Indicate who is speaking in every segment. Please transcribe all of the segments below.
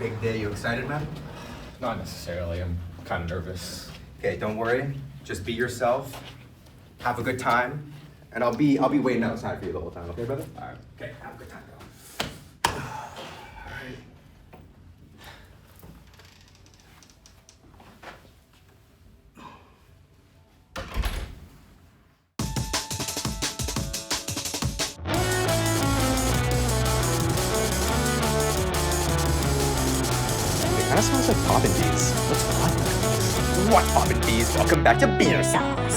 Speaker 1: Big day, you excited, man?
Speaker 2: Not necessarily. I'm kind of nervous.
Speaker 1: Okay, don't worry. Just be yourself. Have a good time. And I'll be waiting outside for you the whole time, okay, brother?
Speaker 2: All right.
Speaker 1: Okay, have a good time, though. Alright.
Speaker 3: It kind of smells like poppin' bees. What's poppin' bees?
Speaker 1: What poppin' bees? Welcome back to Beersos.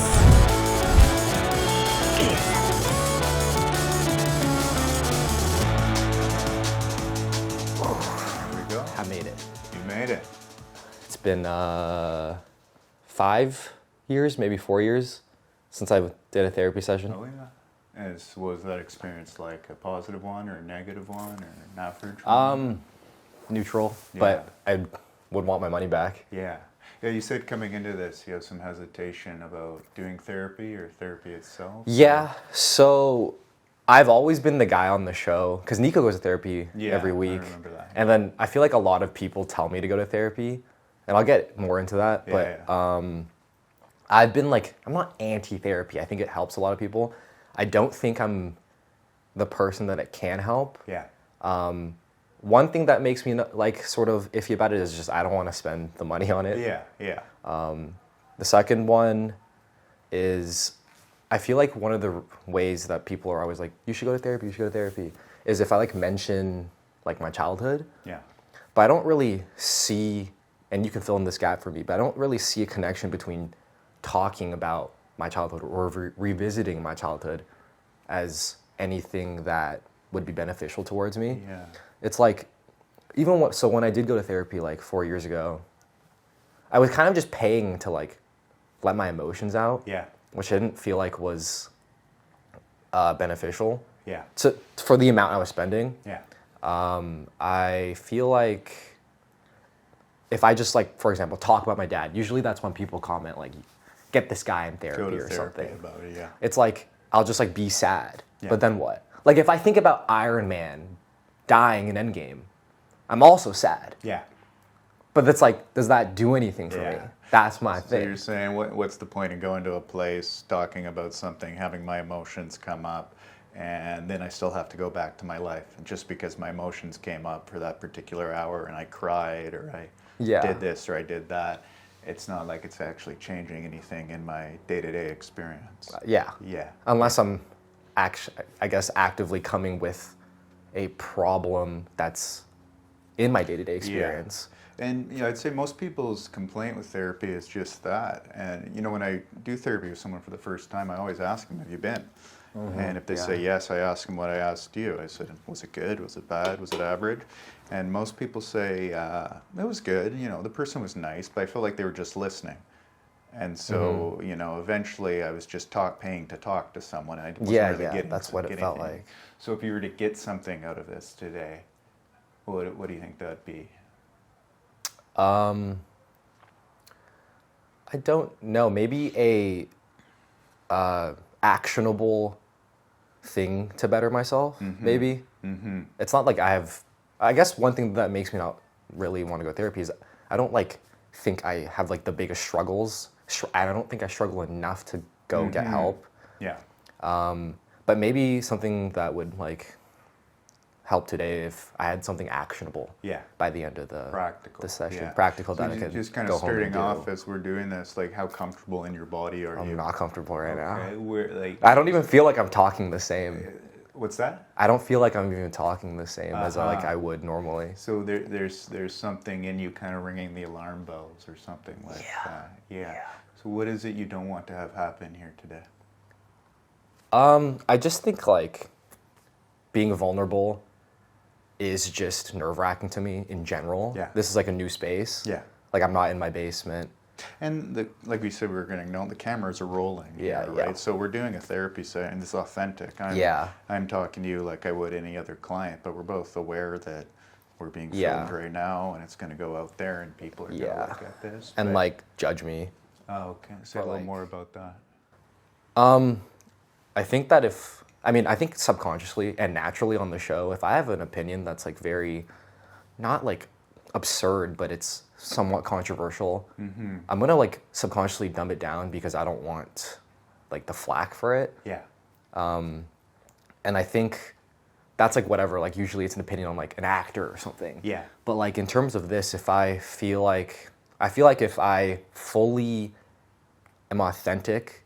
Speaker 3: There we go.
Speaker 1: I made it.
Speaker 3: You made it.
Speaker 2: It's been 5 years, maybe 4 years, since I did a therapy session.
Speaker 3: Oh yeah. Was that experience like a positive one or a negative one or an average one?
Speaker 2: Neutral,
Speaker 3: Yeah.
Speaker 2: but I would want my money back.
Speaker 3: Yeah. Yeah, you said coming into this you have some hesitation about doing therapy or therapy itself.
Speaker 2: Yeah, so I've always been the guy on the show, because Nico goes to therapy every
Speaker 3: I
Speaker 2: week.
Speaker 3: remember that.
Speaker 2: And then I feel like a lot of people tell me to go to therapy, and I'll get more into that. I've been like, I'm not anti-therapy. I think it helps a lot of people. I don't think I'm the person that it can help.
Speaker 3: Yeah.
Speaker 2: One thing that makes me like sort of iffy about it is just I don't want to spend the money on it.
Speaker 3: Yeah, yeah.
Speaker 2: The second one is I feel like one of the ways that people are always like, you should go to therapy, you should go to therapy, is if I like mention like my childhood.
Speaker 3: Yeah.
Speaker 2: But I don't really see, and you can fill in this gap for me, but I don't really see a connection between talking about my childhood or revisiting my childhood as anything that would be beneficial towards me.
Speaker 3: Yeah.
Speaker 2: It's like, so when I did go to therapy like 4 years ago, I was kind of just paying to like let my emotions out,
Speaker 3: Yeah.
Speaker 2: which I didn't feel like was beneficial.
Speaker 3: Yeah.
Speaker 2: So for the amount I was spending,
Speaker 3: Yeah.
Speaker 2: I feel like if I just like, for example, talk about my dad, usually that's when people comment like, get this guy in
Speaker 3: Go
Speaker 2: therapy
Speaker 3: to
Speaker 2: or
Speaker 3: therapy
Speaker 2: something.
Speaker 3: about it, yeah.
Speaker 2: It's like, I'll just like be sad,
Speaker 3: Yeah.
Speaker 2: but then what? Like if I think about Iron Man dying in Endgame, I'm also sad.
Speaker 3: Yeah.
Speaker 2: But it's like, does that do anything for me?
Speaker 3: Yeah.
Speaker 2: That's my
Speaker 3: So
Speaker 2: thing.
Speaker 3: you're saying, what's the point in going to a place, talking about something, having my emotions come up, and then I still have to go back to my life? And just because my emotions came up for that particular hour and I cried or I did this or I did that, it's not like it's actually changing anything in my day-to-day experience.
Speaker 2: Yeah.
Speaker 3: Yeah.
Speaker 2: Unless I'm I guess actively coming with a problem that's in my day-to-day experience.
Speaker 3: And I'd say most people's complaint with therapy is just that. And when I do therapy with someone for the first time, I always ask them, have you been? And if they say yes, I ask them what I asked you. I said, was it good? Was it bad? Was it average? And most people say, it was good. The person was nice, but I felt like they were just listening. And so, eventually I was just paying to talk to someone. I wasn't really getting
Speaker 2: that's what it felt
Speaker 3: anything.
Speaker 2: like.
Speaker 3: So if you were to get something out of this today, what do you think that'd be?
Speaker 2: I don't know. Maybe a actionable thing to better myself. Maybe. It's not like I guess one thing that makes me not really want to go to therapy is I don't like think I have like the biggest struggles. I don't think I struggle enough to go get help.
Speaker 3: Yeah.
Speaker 2: But maybe something that would like help today if I had something actionable.
Speaker 3: Yeah.
Speaker 2: By the end of the session, practical that I could
Speaker 3: just kind
Speaker 2: go
Speaker 3: of
Speaker 2: home and
Speaker 3: starting
Speaker 2: do.
Speaker 3: off as we're doing this, like how comfortable in your body are you?
Speaker 2: I'm not comfortable right now.
Speaker 3: We're like,
Speaker 2: I don't even feel like I'm talking the same.
Speaker 3: what's that?
Speaker 2: I don't feel like I'm even talking the same as I would normally.
Speaker 3: So there's something in you kind of ringing the alarm bells or something like that. Yeah. So what is it you don't want to have happen here today?
Speaker 2: I just think like being vulnerable is just nerve-wracking to me in general.
Speaker 3: Yeah.
Speaker 2: This is like a new space.
Speaker 3: Yeah.
Speaker 2: Like I'm not in my basement.
Speaker 3: And like we said, we were going to know the cameras are rolling.
Speaker 2: Yeah,
Speaker 3: here,
Speaker 2: yeah.
Speaker 3: right. So we're doing a therapy set, and it's authentic. I'm talking to you like I would any other client, but we're both aware that we're being filmed right now, and it's going to go out there, and people are going to look at this.
Speaker 2: And like judge me.
Speaker 3: Oh, okay. Say a little more about that.
Speaker 2: I think that I think subconsciously and naturally on the show, if I have an opinion that's like very, not like absurd, but it's somewhat controversial. I'm gonna like subconsciously dumb it down because I don't want like the flack for it.
Speaker 3: Yeah.
Speaker 2: And I think that's like whatever, like usually it's an opinion on like an actor or something.
Speaker 3: Yeah.
Speaker 2: But like in terms of this, if I feel like if I fully am authentic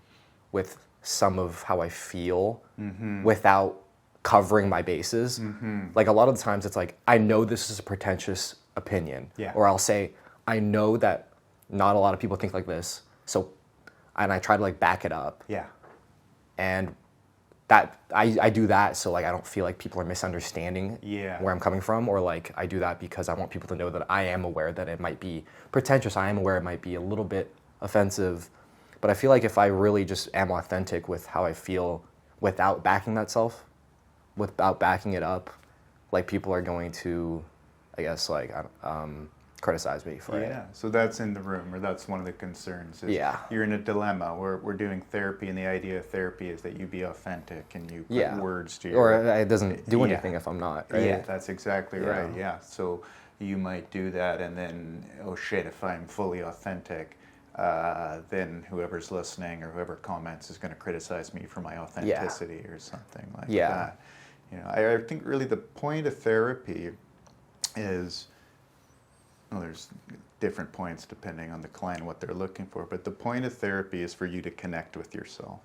Speaker 2: with some of how I feel without covering my bases, like a lot of the times it's like, I know this is a pretentious opinion.
Speaker 3: Yeah.
Speaker 2: Or I'll say, I know that not a lot of people think like this. So, and I try to like back it up.
Speaker 3: Yeah.
Speaker 2: And that I do that so like I don't feel like people are misunderstanding
Speaker 3: Yeah.
Speaker 2: where I'm coming from, or like I do that because I want people to know that I am aware that it might be pretentious. I am aware it might be a little bit offensive, but I feel like if I really just am authentic with how I feel without backing without backing it up, like people are going to, I guess, like criticize me for it.
Speaker 3: Yeah, so that's in the room, or that's one of the concerns. Is
Speaker 2: Yeah.
Speaker 3: You're in a dilemma. We're doing therapy, and the idea of therapy is that you be authentic and you put words to your...
Speaker 2: Or it doesn't do
Speaker 3: Yeah.
Speaker 2: anything if I'm not, right?
Speaker 3: Yeah, that's exactly
Speaker 2: Yeah.
Speaker 3: right, yeah. So you might do that, and then, oh shit, if I'm fully authentic, then whoever's listening or whoever comments is going to criticize me for my authenticity or something like that. You know, I think really the point of therapy is... Well, there's different points depending on the client and what they're looking for, but the point of therapy is for you to connect with yourself.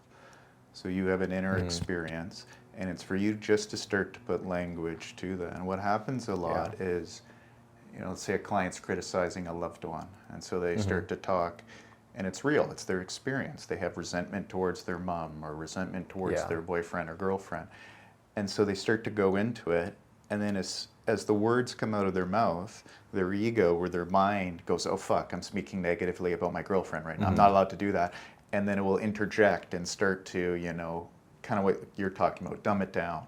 Speaker 3: So you have an inner experience, and it's for you just to start to put language to that. And what happens a lot is, you know, let's say a client's criticizing a loved one, and so they start to talk, and it's real, it's their experience. They have resentment towards their mom or resentment towards their boyfriend or girlfriend. And so they start to go into it, and then as the words come out of their mouth, their ego or their mind goes, oh fuck, I'm speaking negatively about my girlfriend right now. I'm not allowed to do that. And then it will interject and start to, you know, kind of what you're talking about, dumb it down.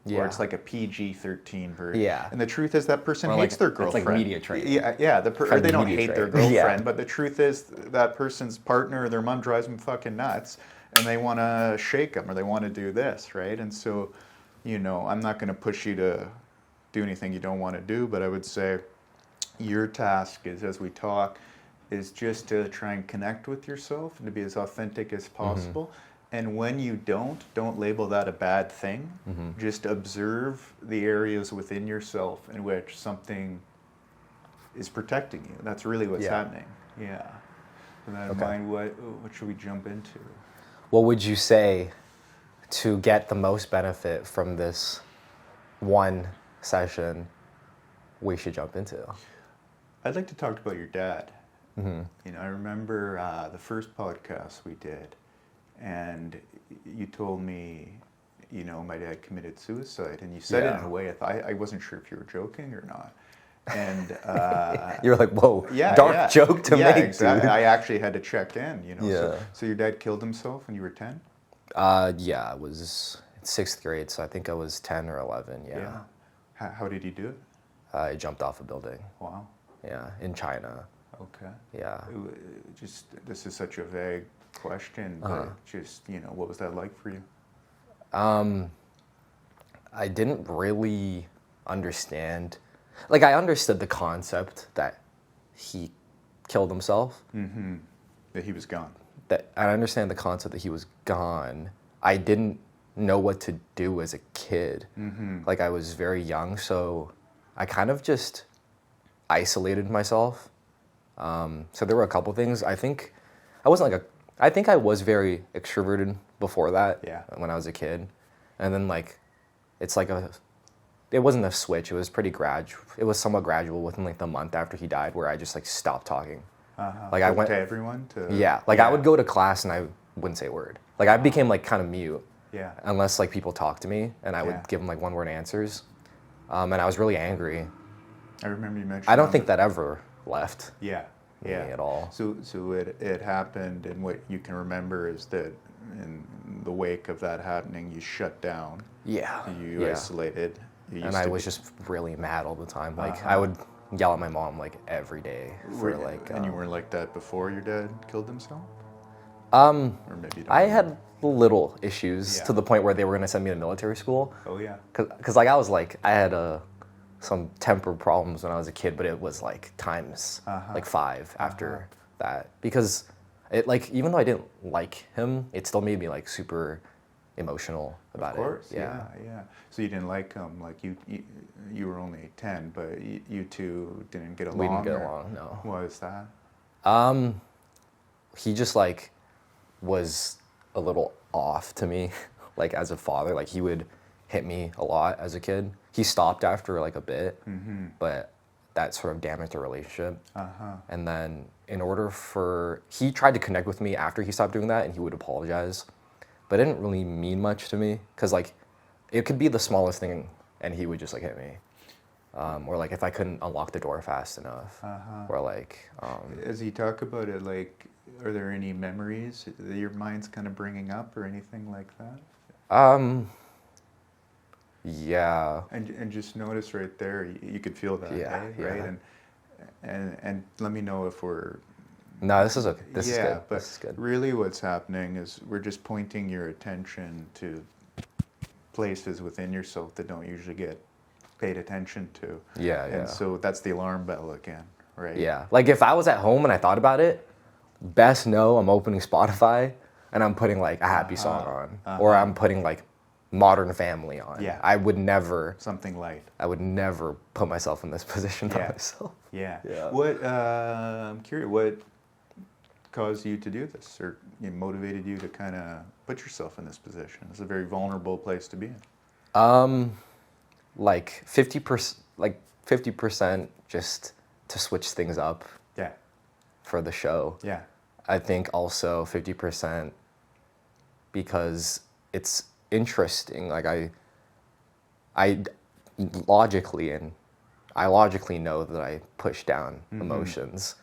Speaker 2: Yeah.
Speaker 3: Or it's like a PG-13 version.
Speaker 2: Yeah.
Speaker 3: And the truth is that person
Speaker 2: Or
Speaker 3: hates
Speaker 2: like,
Speaker 3: their
Speaker 2: it's
Speaker 3: girlfriend.
Speaker 2: like media training.
Speaker 3: Yeah. Or they don't
Speaker 2: media
Speaker 3: hate their
Speaker 2: training.
Speaker 3: girlfriend,
Speaker 2: Yeah.
Speaker 3: but the truth is that person's partner or their mom drives them fucking nuts, and they want to shake them or they want to do this, right? And so, you know, I'm not going to push you to do anything you don't want to do, but I would say your task is, as we talk, is just to try and connect with yourself and to be as authentic as possible. And when you don't label that a bad thing. Just observe the areas within yourself in which something is protecting you. That's really what's happening. Yeah. With that in mind, what should we jump into?
Speaker 2: What would you say to get the most benefit from this one session we should jump into?
Speaker 3: I'd like to talk about your dad. You know, I remember the first podcast we did, and you told me, you know, my dad committed suicide, and you said it in a way I wasn't sure if you were joking or not. And
Speaker 2: you were like, whoa, dark joke to make,
Speaker 3: exactly.
Speaker 2: dude.
Speaker 3: I actually had to check in, you know.
Speaker 2: Yeah.
Speaker 3: So your dad killed himself when you were 10?
Speaker 2: Yeah, it was 6th grade, so I think I was 10 or 11, yeah.
Speaker 3: How did he do it?
Speaker 2: I jumped off a building.
Speaker 3: Wow.
Speaker 2: Yeah, in China.
Speaker 3: Okay.
Speaker 2: Yeah.
Speaker 3: Just, this is such a vague question, but just, you know, what was that like for you?
Speaker 2: I didn't really understand. Like, I understood the concept that he killed himself.
Speaker 3: That he was gone.
Speaker 2: That I understand the concept that he was gone. I didn't know what to do as a kid. Like, I was very young, so I kind of just isolated myself. So there were a couple things. I think I wasn't like I think I was very extroverted before that.
Speaker 3: Yeah.
Speaker 2: When I was a kid, and then like, it's like it wasn't a switch. It was pretty gradual. It was somewhat gradual within like the month after he died, where I just like stopped talking. Like I went
Speaker 3: to everyone to.
Speaker 2: Yeah. Like I would go to class and I wouldn't say a word. Like I became like kind of mute.
Speaker 3: Yeah.
Speaker 2: Unless like people talked to me, and I would give them like one word answers. And I was really angry.
Speaker 3: I remember you mentioned.
Speaker 2: I don't think that ever left.
Speaker 3: Yeah.
Speaker 2: Me at all.
Speaker 3: So it happened, and what you can remember is that in the wake of that happening, you shut down.
Speaker 2: Yeah.
Speaker 3: You isolated.
Speaker 2: And I was just really mad all the time. Like I would yell at my mom like every day for like.
Speaker 3: And you weren't like that before your dad killed himself?
Speaker 2: Or
Speaker 3: maybe you don't
Speaker 2: I
Speaker 3: remember.
Speaker 2: had little issues to the point where they were gonna send me to military school.
Speaker 3: Oh yeah.
Speaker 2: Cause like I was like I had a some temper problems when I was a kid, but it was like times like 5 after that, because it like, even though I didn't like him, it still made me like super emotional about it.
Speaker 3: Of course, yeah. So you didn't like him, like you were only 10, but you two didn't get along?
Speaker 2: We didn't get
Speaker 3: or
Speaker 2: along, no.
Speaker 3: Why is that?
Speaker 2: He just like was a little off to me, like as a father. Like he would hit me a lot as a kid. He stopped after like a bit, but that sort of damaged the relationship. And then he tried to connect with me after he stopped doing that, and he would apologize, but it didn't really mean much to me, because like it could be the smallest thing and he would just like hit me. Or like if I couldn't unlock the door fast enough, or like.
Speaker 3: As you talk about it, like, are there any memories that your mind's kind of bringing up or anything like that?
Speaker 2: Yeah.
Speaker 3: And just notice right there, you could feel that,
Speaker 2: Yeah,
Speaker 3: right? And let me know if we're.
Speaker 2: No, this is okay. This is
Speaker 3: yeah,
Speaker 2: good.
Speaker 3: But
Speaker 2: this is good.
Speaker 3: really, what's happening is we're just pointing your attention to places within yourself that don't usually get paid attention to.
Speaker 2: Yeah.
Speaker 3: And so that's the alarm bell again, right?
Speaker 2: Yeah. Like if I was at home and I thought about it, best know I'm opening Spotify and I'm putting like a happy song on, or I'm putting like Modern Family on.
Speaker 3: Yeah.
Speaker 2: I would never.
Speaker 3: Something light.
Speaker 2: I would never put myself in this position by myself.
Speaker 3: Yeah.
Speaker 2: Yeah.
Speaker 3: What I'm curious, what caused you to do this, or motivated you to kind of put yourself in this position? It's a very vulnerable place to be in.
Speaker 2: Like 50% just to switch things up.
Speaker 3: Yeah.
Speaker 2: For the show.
Speaker 3: Yeah.
Speaker 2: I think also 50% because it's interesting. Like I logically know that I push down emotions,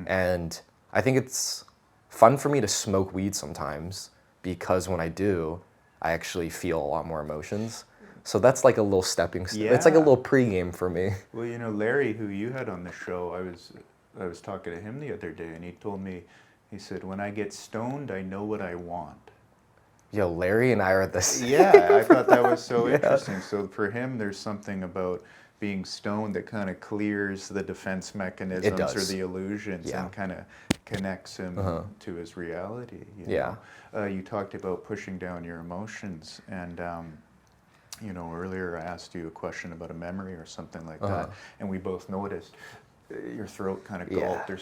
Speaker 2: and I think it's fun for me to smoke weed sometimes, because when I do, I actually feel a lot more emotions. So that's like a little stepping stone. It's like a little pregame for me.
Speaker 3: Well, Larry, who you had on the show, I was talking to him the other day, and he told me, he said, when I get stoned, I know what I want.
Speaker 2: Yo, Larry and I are the same.
Speaker 3: Yeah, I thought that was so interesting. So for him, there's something about being stoned that kind of clears the defense mechanisms or the illusions and kind of connects him to his reality. You know? You talked about pushing down your emotions, and earlier I asked you a question about a memory or something like that, and we both noticed your throat kind of gulped.
Speaker 2: There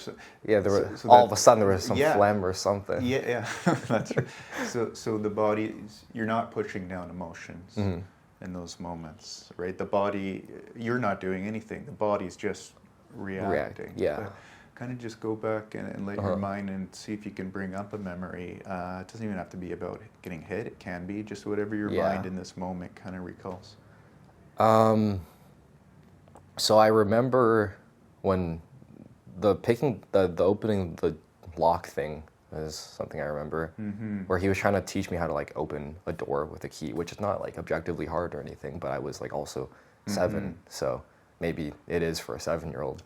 Speaker 2: was all of a sudden there was some phlegm or something.
Speaker 3: Yeah, that's right. So the body, you're not pushing down emotions in those moments, right? The body, you're not doing anything. The body's just reacting.
Speaker 2: Yeah.
Speaker 3: Kind of just go back and let your mind and see if you can bring up a memory. It doesn't even have to be about getting hit. It can be just whatever your mind in this moment kind of recalls.
Speaker 2: So I remember when the opening the lock thing is something I remember, where he was trying to teach me how to like open a door with a key, which is not like objectively hard or anything, but I was like also 7, so maybe it is for a 7-year-old.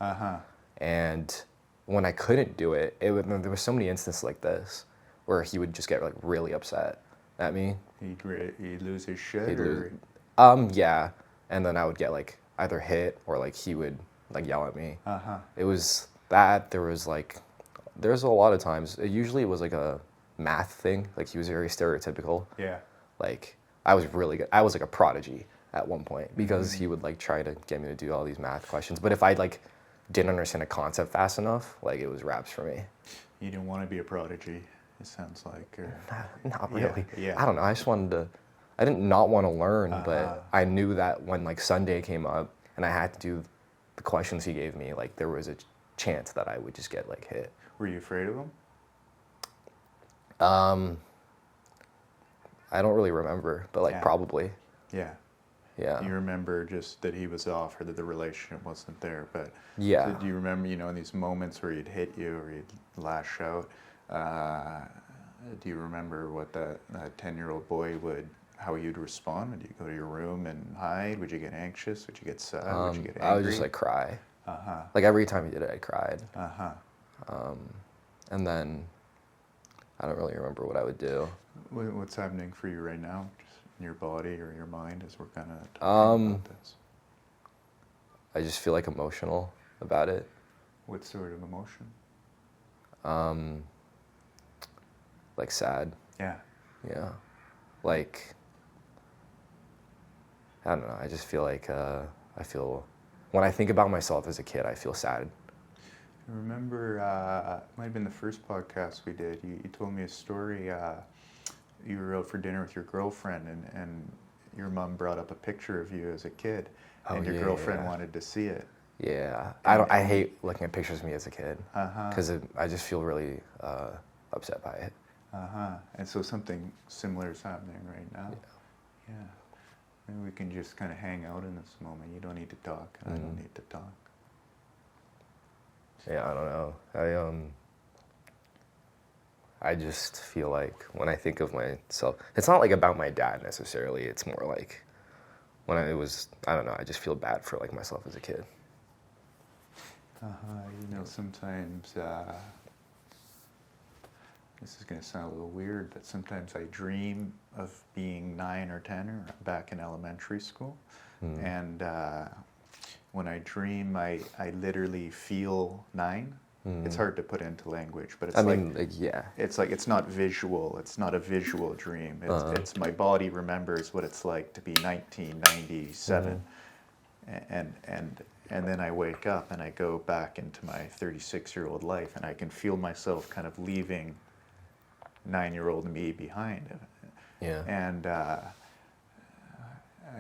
Speaker 2: And when I couldn't do it, there were so many instances like this where he would just get like really upset at me.
Speaker 3: He'd lose his shit.
Speaker 2: Yeah, and then I would get like either hit or like he would like yell at me. It was that. There was a lot of times. Usually it was like a math thing. Like he was very stereotypical.
Speaker 3: Yeah.
Speaker 2: Like I was really good. I was like a prodigy at one point, because he would like try to get me to do all these math questions. But if I like didn't understand a concept fast enough, like it was raps for me.
Speaker 3: You didn't want to be a prodigy, it sounds like. Or...
Speaker 2: Not really.
Speaker 3: Yeah.
Speaker 2: I don't know. I just wanted to. I didn't not want to learn, but I knew that when like Sunday came up and I had to do the questions he gave me, like there was a chance that I would just get like hit.
Speaker 3: Were you afraid of him?
Speaker 2: I don't really remember, but like probably.
Speaker 3: Yeah.
Speaker 2: Yeah.
Speaker 3: You remember just that he was off or that the relationship wasn't there, but
Speaker 2: yeah.
Speaker 3: So do you remember, in these moments where he'd hit you or he'd lash out, do you remember what that 10-year-old boy how you'd respond? Would you go to your room and hide? Would you get anxious? Would you get sad? Would you get angry?
Speaker 2: I would just like cry. Like every time he did it, I cried. And then I don't really remember what I would do.
Speaker 3: What's happening for you right now, just in your body or your mind, as we're kind of talking about this?
Speaker 2: I just feel like emotional about it.
Speaker 3: What sort of emotion?
Speaker 2: Like sad.
Speaker 3: Yeah.
Speaker 2: Yeah. Like, I don't know. I just feel like when I think about myself as a kid, I feel sad.
Speaker 3: I remember, it might have been the first podcast we did. You told me a story. You were out for dinner with your girlfriend, and your mom brought up a picture of you as a kid, and your girlfriend wanted to see it.
Speaker 2: Yeah. I hate looking at pictures of me as a kid because I just feel really upset by it.
Speaker 3: And so something similar is happening right now. Yeah. Maybe we can just kind of hang out in this moment. You don't need to talk, and I don't need to talk.
Speaker 2: Yeah, I don't know. I just feel like when I think of myself, it's not like about my dad necessarily. It's more like when I don't know, I just feel bad for like myself as a kid.
Speaker 3: You know, sometimes, this is going to sound a little weird, but sometimes I dream of being 9 or 10 or back in elementary school. And when I dream, I literally feel 9. It's hard to put into language, but it's it's like it's not visual. It's not a visual dream. It's my body remembers what it's like to be 1997, and then I wake up and I go back into my 36-year-old life, and I can feel myself kind of leaving 9-year-old me behind.
Speaker 2: Yeah.
Speaker 3: And I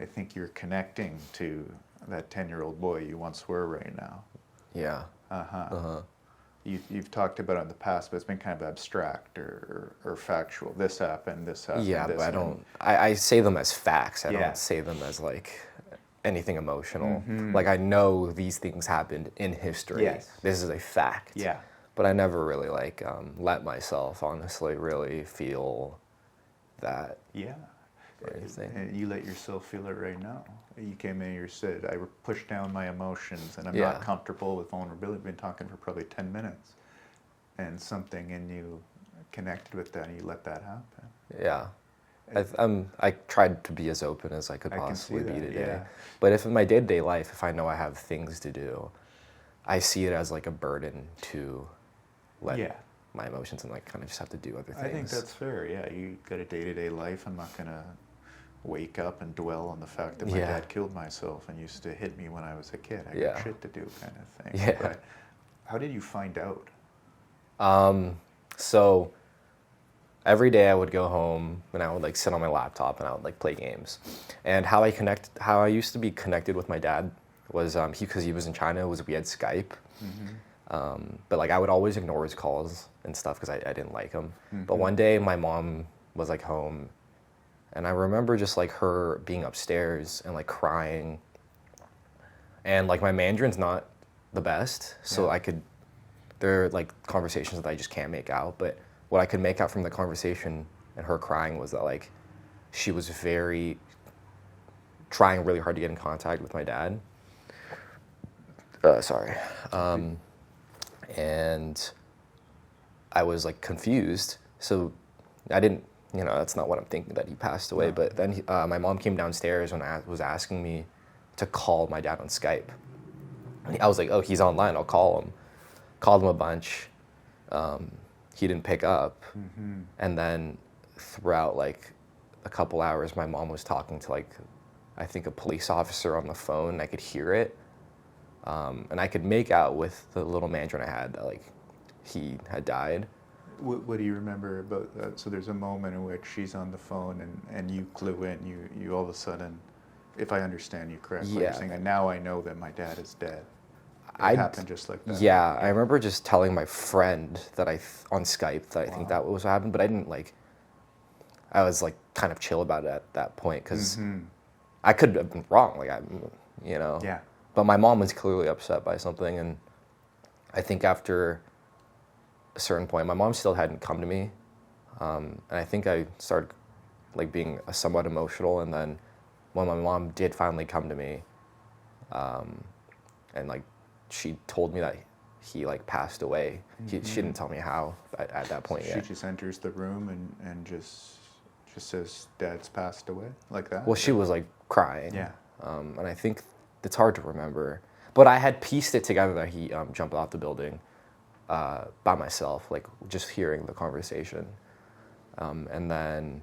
Speaker 3: think you're connecting to that 10-year-old boy you once were right now.
Speaker 2: Yeah.
Speaker 3: You've talked about it in the past, but it's been kind of abstract or factual. This happened, this happened.
Speaker 2: Yeah,
Speaker 3: this
Speaker 2: but I
Speaker 3: happened.
Speaker 2: don't. I say them as facts. I
Speaker 3: Yeah.
Speaker 2: don't say them as like anything emotional. Like I know these things happened in history.
Speaker 3: Yes.
Speaker 2: This is a fact.
Speaker 3: Yeah.
Speaker 2: But I never really like let myself honestly really feel that.
Speaker 3: Yeah.
Speaker 2: Or anything.
Speaker 3: And you let yourself feel it right now. You came in and you said, I pushed down my emotions and I'm not comfortable with vulnerability. We've been talking for probably 10 minutes. And something in you connected with that and you let that happen.
Speaker 2: Yeah. I tried to be as open as I could possibly be today.
Speaker 3: Yeah.
Speaker 2: But if in my day-to-day life, if I know I have things to do, I see it as like a burden to let my emotions and like kind of just have to do other things.
Speaker 3: I think that's fair. Yeah, you got a day-to-day life. I'm not gonna wake up and dwell on the fact that my dad killed myself and used to hit me when I was a kid. I got shit to do, kind of thing.
Speaker 2: Yeah.
Speaker 3: But how did you find out?
Speaker 2: So every day I would go home and I would like sit on my laptop and I would like play games. And how I used to be connected with my dad was because he was in China, we had Skype. But like I would always ignore his calls and stuff because I didn't like him. But one day my mom was like home and I remember just like her being upstairs and like crying. And like my Mandarin's not the best, so there are like conversations that I just can't make out. But what I could make out from the conversation and her crying was that like she was trying really hard to get in contact with my dad. And I was like confused. So I didn't, that's not what I'm thinking, that he passed away. No. But then my mom came downstairs and was asking me to call my dad on Skype. I was like, oh, he's online, I'll call him. Called him a bunch. He didn't pick up. And then throughout like a couple hours, my mom was talking to like, I think a police officer on the phone. I could hear it. And I could make out with the little Mandarin I had that like he had died.
Speaker 3: What do you remember about that? So there's a moment in which she's on the phone and you clue in, you all of a sudden, if I understand you correctly, you're saying, and now I know that my dad is dead. It happened just like that.
Speaker 2: Yeah, I remember just telling my friend that on Skype that I think that was what happened, but I didn't like, I was like kind of chill about it at that point because I could have been wrong, like
Speaker 3: Yeah.
Speaker 2: But my mom was clearly upset by something, and I think after a certain point, my mom still hadn't come to me, and I think I started like being somewhat emotional, and then when my mom did finally come to me, and like she told me that he like passed away. She didn't tell me how at that point yet.
Speaker 3: She just enters the room and just says, "Dad's passed away," like that?
Speaker 2: Well, she was like crying.
Speaker 3: Yeah.
Speaker 2: And I think it's hard to remember. But I had pieced it together that he jumped off the building by myself, like just hearing the conversation. And then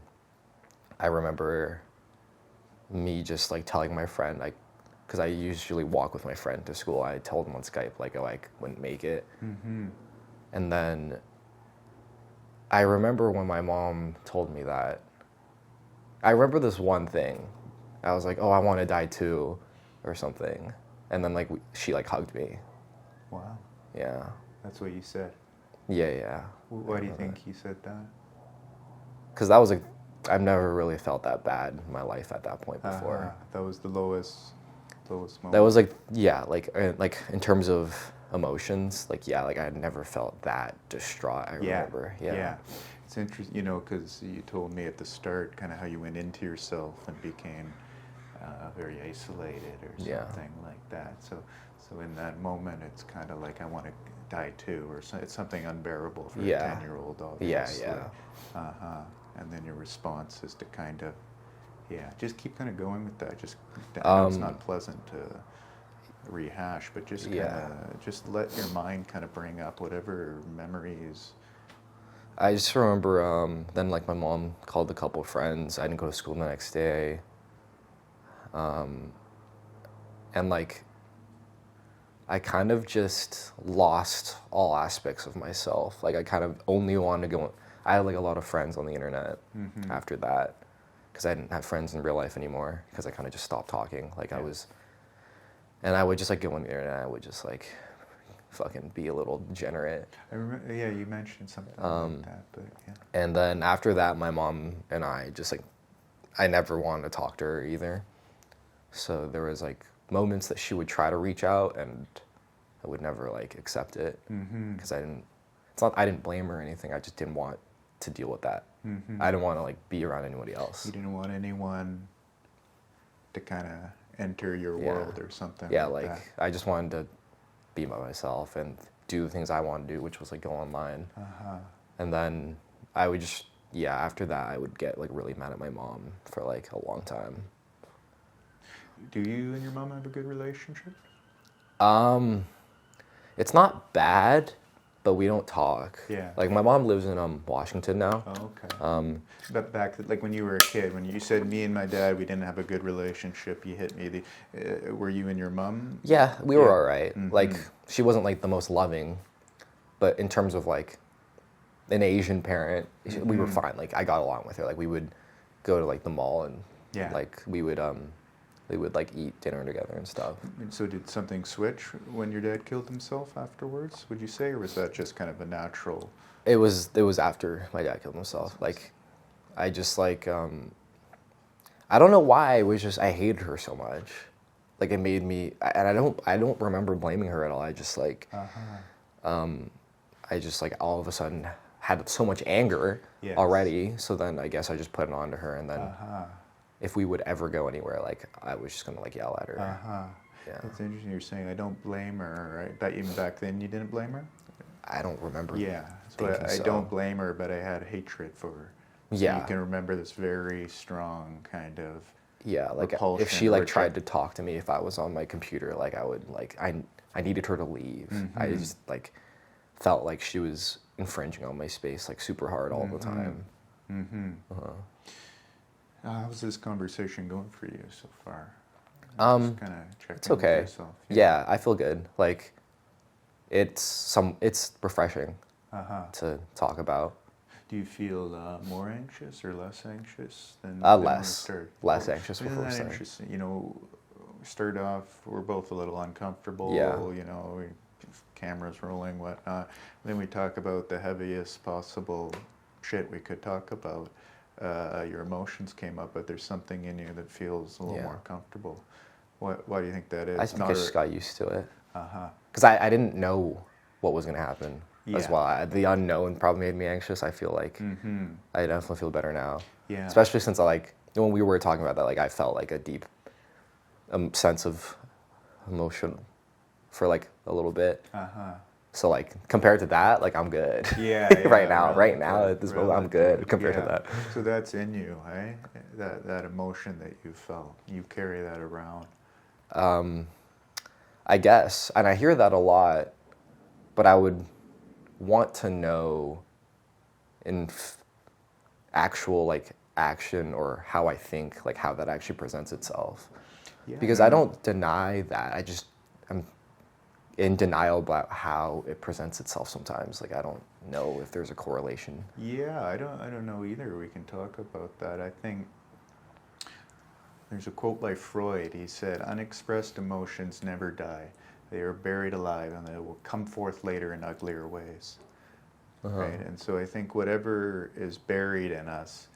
Speaker 2: I remember me just like telling my friend, like, because I usually walk with my friend to school. I told him on Skype, like, oh, I wouldn't make it. And then I remember when my mom told me that, I remember this one thing. I was like, oh, I want to die too, or something. And then like she like hugged me.
Speaker 3: Wow.
Speaker 2: Yeah.
Speaker 3: That's what you said.
Speaker 2: Yeah.
Speaker 3: Why do you think you said that?
Speaker 2: Because that was like, I've never really felt that bad in my life at that point before.
Speaker 3: That was the lowest moment.
Speaker 2: That was like, yeah, like in terms of emotions, like, yeah, like I had never felt that distraught, I remember. Yeah.
Speaker 3: It's interesting, you know, because you told me at the start kind of how you went into yourself and became very isolated or something like that. So in that moment, it's kind of like, I want to die too, or it's something unbearable for a 10-year-old, obviously. Yeah. And then your response is to kind of, just keep kind of going with that. Just, I know it's not pleasant to rehash, but just kind of, just let your mind kind of bring up whatever memories.
Speaker 2: I just remember then like my mom called a couple of friends. I didn't go to school the next day. And like, I kind of just lost all aspects of myself. Like I kind of only wanted to go, I had like a lot of friends on the internet after that, because I didn't have friends in real life anymore, because I kind of just stopped talking. Like I was, and I would just like go on the internet, I would just like fucking be a little degenerate.
Speaker 3: I remember, you mentioned something like that, but yeah. And
Speaker 2: then after that, my mom and I just like, I never wanted to talk to her either. So there was like moments that she would try to reach out, and I would never like accept it, because I didn't blame her or anything. I just didn't want to deal with that. I didn't want to like be around anybody else.
Speaker 3: You didn't want anyone to kind of enter your world or something.
Speaker 2: Yeah,
Speaker 3: like
Speaker 2: that. I just wanted to be by myself and do the things I wanted to do, which was like go online. And then I would just, after that, I would get like really mad at my mom for like a long time.
Speaker 3: Do you and your mom have a good relationship?
Speaker 2: It's not bad, but we don't talk.
Speaker 3: Yeah.
Speaker 2: Like my mom lives in Washington now.
Speaker 3: Oh, okay. But back like when you were a kid, when you said me and my dad, we didn't have a good relationship. You hit me. Were you and your mom?
Speaker 2: Yeah, we were all right. Like she wasn't like the most loving, but in terms of like an Asian parent, we were fine. Like I got along with her. Like we would go to like the mall and like we would like eat dinner together and stuff.
Speaker 3: And so did something switch when your dad killed himself afterwards, would you say, or was that just kind of a natural?
Speaker 2: It was after my dad killed himself. Like I just like I don't know why, it was just I hated her so much. Like it made me, and I don't remember blaming her at all. I just like I just like all of a sudden had so much anger already. So then I guess I just put it on to her, and then if we would ever go anywhere, like I was just gonna like yell at her. Yeah.
Speaker 3: That's interesting. You're saying I don't blame her, right? That even back then you didn't blame her?
Speaker 2: I don't remember.
Speaker 3: Yeah. So I don't blame her, but I had hatred for her. So you can remember this very strong kind of
Speaker 2: like if she like tried to talk to me if I was on my computer, like I would like I needed her to leave. I just like felt like she was infringing on my space like super hard all the time.
Speaker 3: How's this conversation going for you so far?
Speaker 2: Just
Speaker 3: kind of checking
Speaker 2: it's okay.
Speaker 3: Yourself.
Speaker 2: Yeah, I feel good. Like it's refreshing to talk about.
Speaker 3: Do you feel more anxious or less anxious than
Speaker 2: less anxious before we start?
Speaker 3: Interesting. You know, we started off, we're both a little uncomfortable. You know, cameras rolling, whatnot. Then we talk about the heaviest possible shit we could talk about. Your emotions came up, but there's something in you that feels a little more comfortable. Why do you think that is?
Speaker 2: I think I just got used to it. Because I didn't know what was going to happen as well. The unknown probably made me anxious. I feel like I definitely feel better now. Yeah. Especially since when we were talking about that, like I felt like a deep sense of emotion for like a little bit. So like compared to that, like I'm good. Right now at this moment, I'm good compared to that.
Speaker 3: So that's in you, eh? That emotion that you felt, you carry that around.
Speaker 2: I guess. And I hear that a lot, but I would want to know in actual like action or how I think, like how that actually presents itself.
Speaker 3: Yeah.
Speaker 2: Because I don't deny that. I'm in denial about how it presents itself sometimes. Like I don't know if there's a correlation.
Speaker 3: Yeah, I don't know either. We can talk about that. I think there's a quote by Freud. He said, "Unexpressed emotions never die. They are buried alive and they will come forth later in uglier ways." Right? And so I think whatever is buried in us,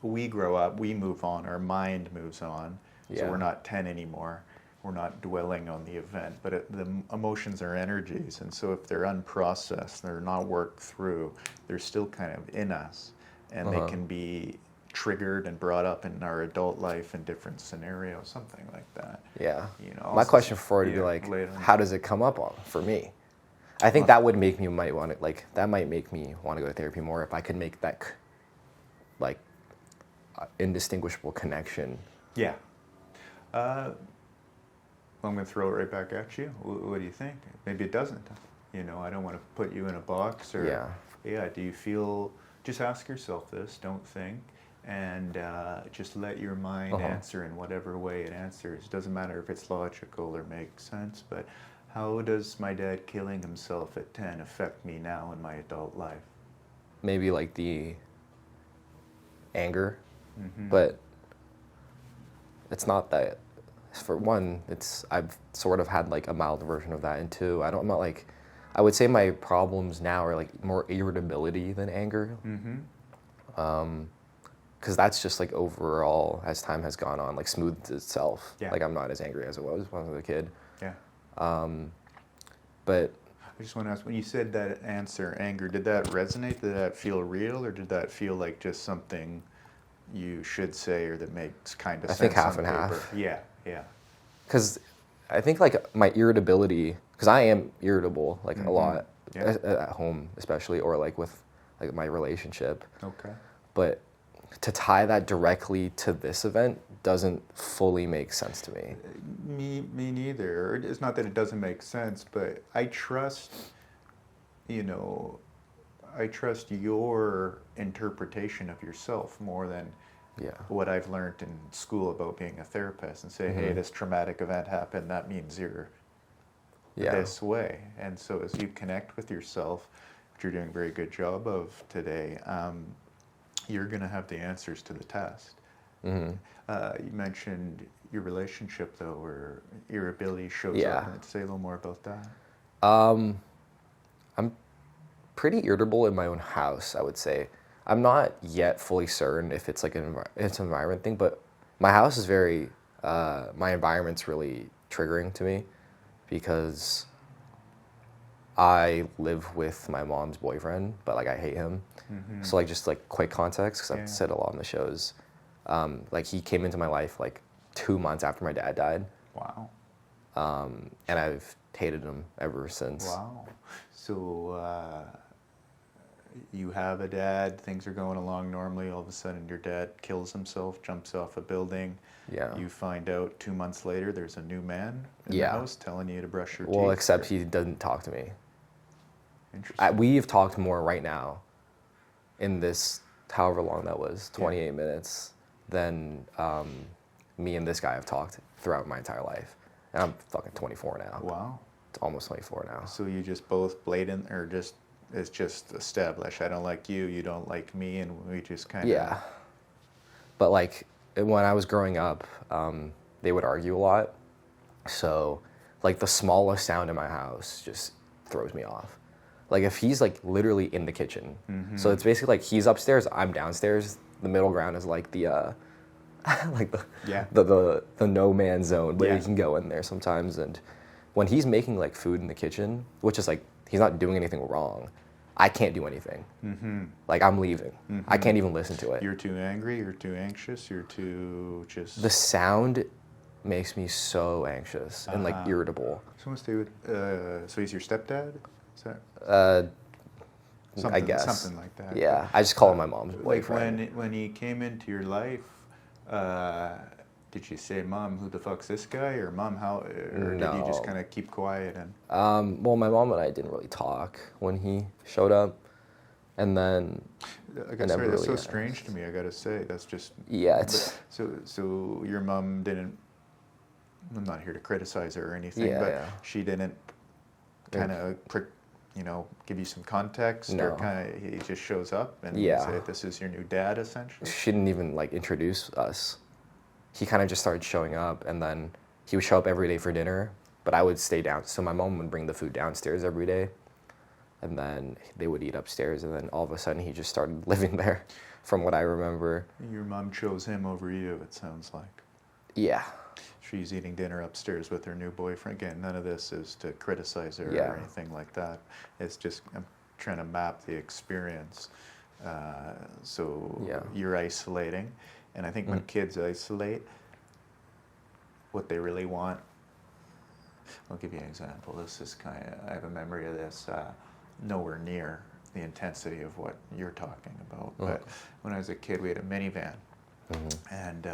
Speaker 3: we grow up, we move on, our mind moves on. So
Speaker 2: Yeah.
Speaker 3: we're not 10 anymore. We're not dwelling on the event, but the emotions are energies. And so if they're unprocessed, they're not worked through, they're still kind of in us. And they can be triggered and brought up in our adult life in different scenarios, something like that.
Speaker 2: Yeah.
Speaker 3: You know,
Speaker 2: My question for Freud would be like, how does it come up for me? I think that would make me that might make me want to go to therapy more if I could make that like indistinguishable connection.
Speaker 3: Yeah. I'm going to throw it right back at you. What do you think? Maybe it doesn't. You know, I don't want to put you in a box. Or yeah. Do you feel? Just ask yourself this. Don't think, and just let your mind answer in whatever way it answers. Doesn't matter if it's logical or makes sense. But how does my dad killing himself at 10 affect me now in my adult life?
Speaker 2: Maybe like the anger, but it's not that. For one, I've sort of had like a mild version of that, and two, I'm not like, I would say my problems now are like more irritability than anger, because that's just like overall as time has gone on, like smoothed itself.
Speaker 3: Yeah.
Speaker 2: Like I'm not as angry as I was when I was a kid.
Speaker 3: Yeah.
Speaker 2: But
Speaker 3: I just want to ask, when you said that answer, anger, did that resonate? Did that feel real, or did that feel like just something you should say or that makes kind of sense?
Speaker 2: I think half
Speaker 3: on
Speaker 2: and
Speaker 3: paper?
Speaker 2: half.
Speaker 3: Yeah, yeah.
Speaker 2: Because I think like my irritability, because I am irritable like a lot at home, especially, or like with like my relationship.
Speaker 3: Okay.
Speaker 2: But to tie that directly to this event doesn't fully make sense to me.
Speaker 3: Me neither. It's not that it doesn't make sense, but I trust, I trust your interpretation of yourself more than what I've learned in school about being a therapist, and say, hey, this traumatic event happened, that means you're this way. And so as you connect with yourself, which you're doing a very good job of today, you're going to have the answers to the test. You mentioned your relationship, though, where irritability shows up. Say a little more about that.
Speaker 2: I'm pretty irritable in my own house, I would say. I'm not yet fully certain if it's like it's an environment thing, but my house is very, my environment's really triggering to me because I live with my mom's boyfriend, but like I hate him. So like just like quick context, because I've said a lot on the shows. Like he came into my life like 2 months after my dad died.
Speaker 3: Wow.
Speaker 2: And I've hated him ever since.
Speaker 3: Wow. So you have a dad, things are going along normally, all of a sudden your dad kills himself, jumps off a building.
Speaker 2: Yeah.
Speaker 3: You find out 2 months later there's a new man in the house telling you to brush your teeth.
Speaker 2: Well, except he doesn't talk to me.
Speaker 3: Interesting.
Speaker 2: We've talked more right now in this, however long that was, 28 minutes, than me and this guy have talked throughout my entire life. And I'm fucking 24 now.
Speaker 3: Wow.
Speaker 2: It's almost 24 now.
Speaker 3: So you just both blatant, or just, it's just established, I don't like you, you don't like me, and we just kind of...
Speaker 2: Yeah. But like, when I was growing up, they would argue a lot. So like the smallest sound in my house just throws me off. Like if he's like literally in the kitchen. So it's basically like he's upstairs, I'm downstairs. The middle ground is like the like the no man's zone where you can go in there sometimes. And when he's making like food in the kitchen, which is like he's not doing anything wrong, I can't do anything. Like I'm leaving. I can't even listen to it.
Speaker 3: You're too angry, you're too anxious, you're too just...
Speaker 2: The sound makes me so anxious and like irritable.
Speaker 3: So so he's your stepdad? Is that...
Speaker 2: I guess.
Speaker 3: Something like that.
Speaker 2: Yeah, I just call him my mom's
Speaker 3: Like
Speaker 2: boyfriend.
Speaker 3: when he came into your life, Did you say, Mom, who the fuck's this guy? Or Mom, how? Or did you just
Speaker 2: No.
Speaker 3: kind of keep quiet and?
Speaker 2: Well, my mom and I didn't really talk when he showed up, and then
Speaker 3: I
Speaker 2: I
Speaker 3: gotta
Speaker 2: never
Speaker 3: say, that's
Speaker 2: really
Speaker 3: so
Speaker 2: asked.
Speaker 3: strange to me. I gotta say, that's just.
Speaker 2: Yeah, it's
Speaker 3: So your mom didn't. I'm not here to criticize her or anything,
Speaker 2: Yeah,
Speaker 3: but
Speaker 2: yeah.
Speaker 3: she didn't kind of, give you some context, or
Speaker 2: No.
Speaker 3: kind of he just shows up and
Speaker 2: Yeah.
Speaker 3: say, "This is your new dad," essentially.
Speaker 2: she didn't even like introduce us. He kind of just started showing up, and then he would show up every day for dinner, but I would stay down. So my mom would bring the food downstairs every day, and then they would eat upstairs, and then all of a sudden he just started living there, from what I remember.
Speaker 3: Your mom chose him over you. It sounds like.
Speaker 2: Yeah.
Speaker 3: She's eating dinner upstairs with her new boyfriend. Again, none of this is to criticize her
Speaker 2: Yeah.
Speaker 3: or anything like that. It's just I'm trying to map the experience. So
Speaker 2: Yeah.
Speaker 3: you're isolating, and I think when kids isolate, what they really want. I'll give you an example. This is I have a memory of this. Nowhere near the intensity of what you're talking about. But when I was a kid, we had a minivan, and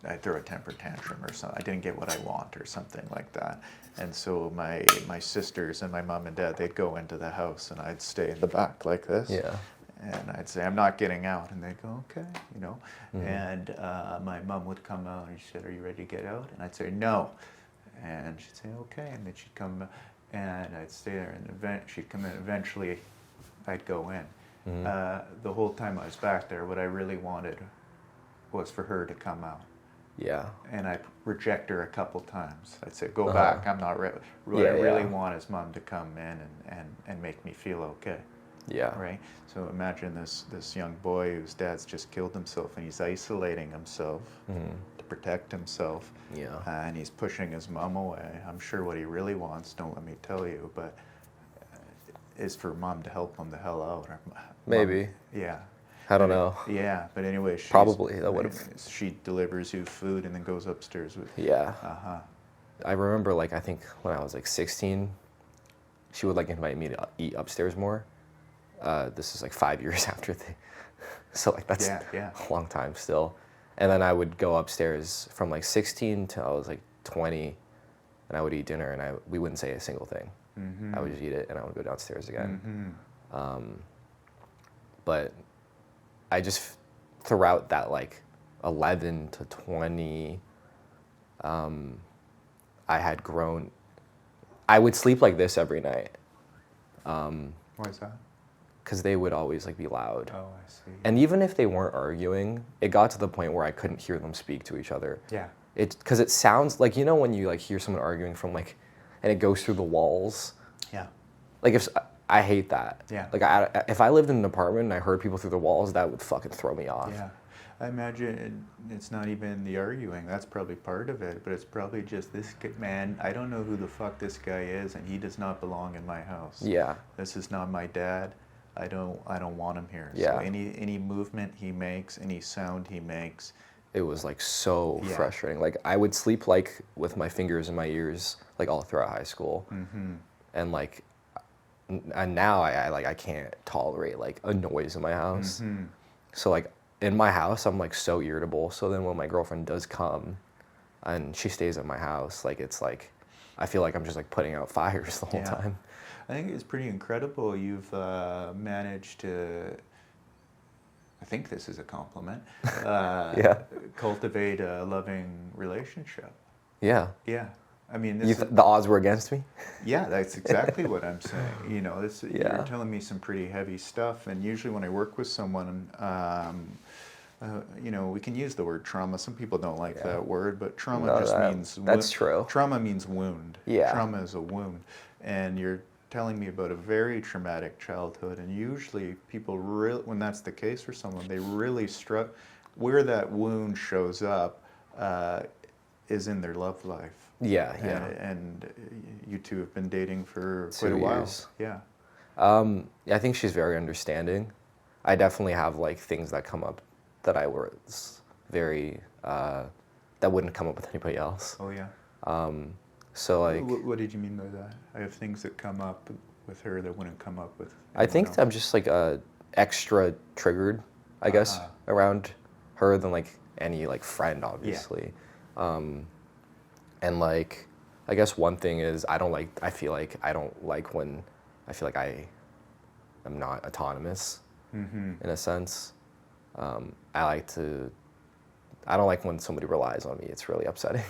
Speaker 3: I'd throw a temper tantrum or something. I didn't get what I want or something like that. And so my sisters and my mom and dad, they'd go into the house, and I'd stay in the back like this.
Speaker 2: Yeah.
Speaker 3: And I'd say, I'm not getting out. And they'd go, okay, And my mom would come out, and she said, are you ready to get out? And I'd say, no. And she'd say, okay. And then she'd come, and I'd stay there. And she'd come in. Eventually, I'd go in. The whole time I was back there, what I really wanted was for her to come out.
Speaker 2: Yeah.
Speaker 3: And I'd reject her a couple times. I'd say, go back, I'm not ready. What
Speaker 2: Yeah,
Speaker 3: I really
Speaker 2: yeah.
Speaker 3: want is Mom to come in and make me feel okay.
Speaker 2: Yeah.
Speaker 3: Right? So imagine this young boy whose dad's just killed himself, and he's isolating himself to protect himself.
Speaker 2: Yeah.
Speaker 3: And he's pushing his mom away. I'm sure what he really wants, don't let me tell you, but is for Mom to help him the hell out. Or
Speaker 2: Maybe.
Speaker 3: Mom, yeah.
Speaker 2: I don't know.
Speaker 3: Yeah, but anyway,
Speaker 2: Probably, that would've-
Speaker 3: she delivers you food and then goes upstairs with.
Speaker 2: Yeah.
Speaker 3: Uh-huh.
Speaker 2: I remember, like, I think when I was like 16, she would like invite me to eat upstairs more. This is like 5 years after so like that's
Speaker 3: Yeah.
Speaker 2: a long time still. And then I would go upstairs from like 16 till I was like 20, and I would eat dinner, and we wouldn't say a single thing. I would just eat it, and I would go downstairs again. But I just, throughout that like 11 to 20, I had grown. I would sleep like this every night.
Speaker 3: Why is that?
Speaker 2: Because they would always like be loud.
Speaker 3: Oh, I see.
Speaker 2: And even if they weren't arguing, it got to the point where I couldn't hear them speak to each other.
Speaker 3: Yeah.
Speaker 2: Because it sounds like, when you like hear someone arguing from like, and it goes through the walls.
Speaker 3: Yeah.
Speaker 2: Like I hate that.
Speaker 3: Yeah.
Speaker 2: Like if I lived in an apartment and I heard people through the walls, that would fucking throw me off.
Speaker 3: Yeah. I imagine it's not even the arguing. That's probably part of it, but it's probably just this man. I don't know who the fuck this guy is, and he does not belong in my house.
Speaker 2: Yeah.
Speaker 3: This is not my dad. I don't want him here.
Speaker 2: Yeah.
Speaker 3: So any movement he makes, any sound he makes.
Speaker 2: It was like so
Speaker 3: Yeah.
Speaker 2: frustrating. Like I would sleep like with my fingers in my ears, like all throughout high school. And like, and now I can't tolerate like a noise in my house. So like in my house, I'm like so irritable. So then when my girlfriend does come and she stays at my house, like it's like, I feel like I'm just like putting out fires the whole
Speaker 3: Yeah.
Speaker 2: time.
Speaker 3: I think it's pretty incredible you've managed to, I think this is a compliment,
Speaker 2: Yeah.
Speaker 3: cultivate a loving relationship.
Speaker 2: Yeah.
Speaker 3: Yeah. I mean, this
Speaker 2: The odds were against me?
Speaker 3: yeah, that's exactly what I'm saying.
Speaker 2: Yeah.
Speaker 3: You're telling me some pretty heavy stuff, and usually when I work with someone, we can use the word trauma. Some people don't like that word, but trauma
Speaker 2: No,
Speaker 3: just means
Speaker 2: that's true.
Speaker 3: Trauma means wound.
Speaker 2: Yeah.
Speaker 3: Trauma is a wound, and you're telling me about a very traumatic childhood, and usually people when that's the case for someone, they really where that wound shows up is in their love life.
Speaker 2: Yeah, yeah.
Speaker 3: And you two have been dating for
Speaker 2: 2
Speaker 3: quite a while.
Speaker 2: years.
Speaker 3: Yeah.
Speaker 2: I think she's very understanding. I definitely have like things that come up that I was very, that wouldn't come up with anybody else.
Speaker 3: Oh yeah.
Speaker 2: So like,
Speaker 3: What did you mean by that? I have things that come up with her that wouldn't come up with.
Speaker 2: I think
Speaker 3: else.
Speaker 2: I'm just like extra triggered, I guess, around her than like any like friend, obviously. And like, I guess one thing is I don't like when I feel like I am not autonomous in a sense. I don't like when somebody relies on me. It's really upsetting.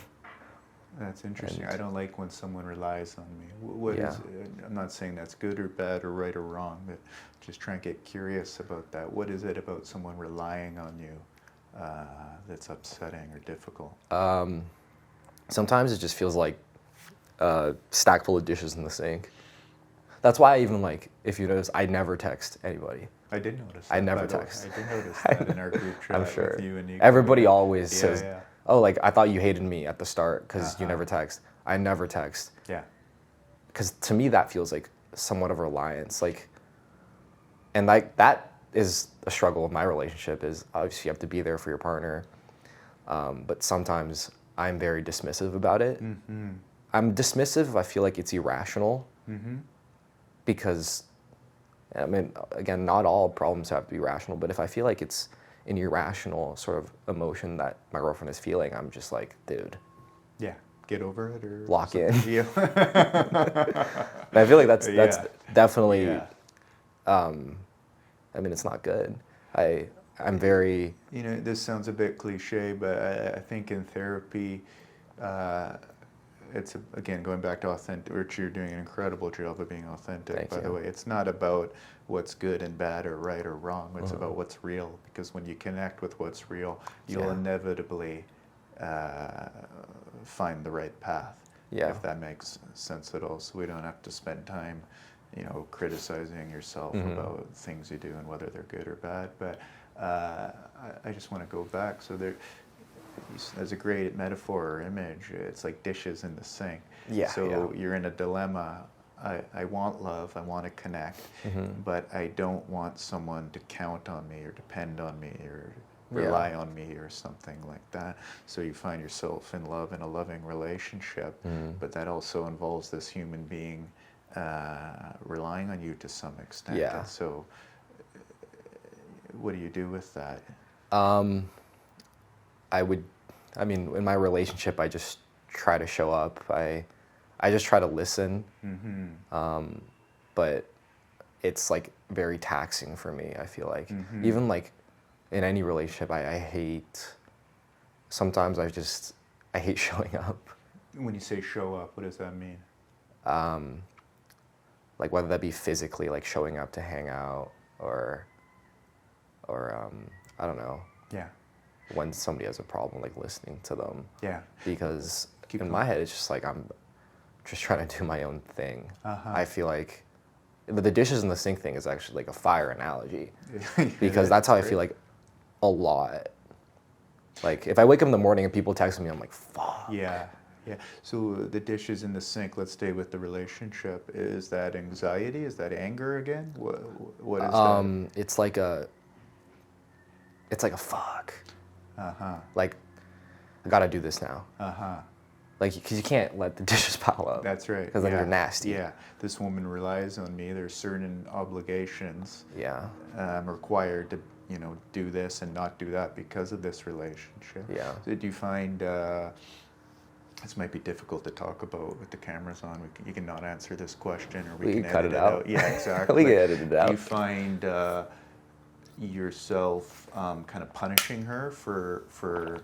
Speaker 3: That's interesting. I don't like when someone relies on me. What is it? I'm not saying that's good or bad or right or wrong, but just trying to get curious about that. What is it about someone relying on you that's upsetting or difficult?
Speaker 2: Sometimes it just feels like a stack full of dishes in the sink. That's why I even like, if you notice, I never text anybody.
Speaker 3: I did notice that.
Speaker 2: I never text.
Speaker 3: I did notice that in our group chat
Speaker 2: I'm sure.
Speaker 3: with you and Nico.
Speaker 2: Everybody always says,
Speaker 3: yeah.
Speaker 2: oh, like, I thought you hated me at the start because you never text. I never text.
Speaker 3: Yeah.
Speaker 2: Because to me, that feels like somewhat of reliance. Like, and like, that is a struggle of my relationship, is obviously you have to be there for your partner. But sometimes I'm very dismissive about it.
Speaker 3: Mm-hmm.
Speaker 2: I'm dismissive if I feel like it's irrational.
Speaker 3: Mm-hmm.
Speaker 2: Because, I mean, again, not all problems have to be rational, but if I feel like it's an irrational sort of emotion that my girlfriend is feeling, I'm just like, dude.
Speaker 3: Yeah, get over it or
Speaker 2: lock in.
Speaker 3: Yeah.
Speaker 2: And I feel like that's definitely,
Speaker 3: Yeah.
Speaker 2: I mean, it's not good. I'm very...
Speaker 3: You know, this sounds a bit cliche, but I think in therapy, it's, again, going back to authentic, Rich, you're doing an incredible job of being authentic,
Speaker 2: Thank
Speaker 3: by
Speaker 2: you.
Speaker 3: the way. It's not about what's good and bad or right or wrong. It's about what's real, because when you connect with what's real, you'll inevitably find the right path, if that makes sense at all. So we don't have to spend time, you know, criticizing yourself about things you do and whether they're good or bad. But I just want to go back. So there's a great metaphor or image. It's like dishes in the sink. You're in a dilemma. I want love, I want to connect, but I don't want someone to count on me or depend on me or rely on me or something like that. So you find yourself in love, in a loving relationship, but that also involves this human being relying on you to some extent.
Speaker 2: Yeah.
Speaker 3: And so what do you do with that?
Speaker 2: I mean, in my relationship, I just try to show up. I just try to listen. But it's like very taxing for me, I feel like. Even like in any relationship, I hate, sometimes I hate showing up.
Speaker 3: When you say show up, what does that mean?
Speaker 2: Like whether that be physically, like showing up to hang out or I don't know.
Speaker 3: Yeah.
Speaker 2: When somebody has a problem, like listening to them.
Speaker 3: Yeah.
Speaker 2: Because
Speaker 3: Keep
Speaker 2: in
Speaker 3: going.
Speaker 2: my head, it's just like I'm just trying to do my own thing.
Speaker 3: Uh-huh.
Speaker 2: I feel like the dishes in the sink thing is actually like a fire analogy. Because that's how I feel like a lot. Like if I wake up in the morning and people text me, I'm like, fuck.
Speaker 3: Yeah. Yeah. So the dishes in the sink, let's stay with the relationship. Is that anxiety? Is that anger again? What is that?
Speaker 2: It's like a fuck.
Speaker 3: Uh-huh.
Speaker 2: Like, I gotta do this now.
Speaker 3: Uh-huh.
Speaker 2: Like, because you can't let the dishes pile up.
Speaker 3: That's right.
Speaker 2: Because then you're nasty.
Speaker 3: Yeah. This woman relies on me. There's certain obligations.
Speaker 2: Yeah.
Speaker 3: I'm required to, you know, do this and not do that because of this relationship.
Speaker 2: Yeah.
Speaker 3: So do you find, this might be difficult to talk about with the cameras on. You can not answer this question, or we can
Speaker 2: cut
Speaker 3: edit
Speaker 2: it out.
Speaker 3: Yeah, exactly.
Speaker 2: We can edit it out.
Speaker 3: Do you find yourself kind of punishing her for?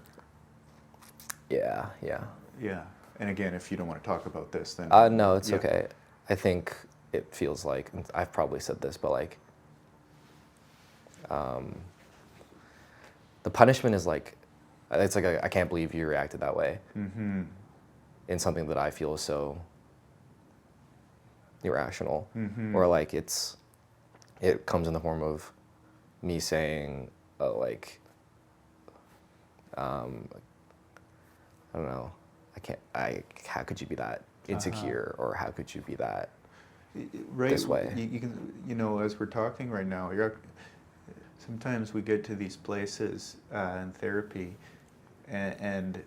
Speaker 2: Yeah.
Speaker 3: Yeah. And again, if you don't want to talk about this, then
Speaker 2: No, it's okay. I think it feels like, I've probably said this, but like, the punishment is like, it's like I can't believe you reacted that way. In something that I feel is so irrational. Or like it comes in the form of me saying, like, I don't know, how could you be that insecure, or how could you be that this way?
Speaker 3: You can, you know, as we're talking right now, sometimes we get to these places in therapy, and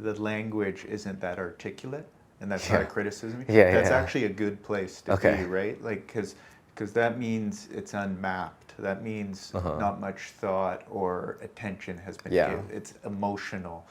Speaker 3: the language isn't that articulate, and that's not a criticism. That's actually a good place to be, right? Like, because Because that means it's unmapped. That means not much thought or attention has been
Speaker 2: Yeah.
Speaker 3: given. It's emotional.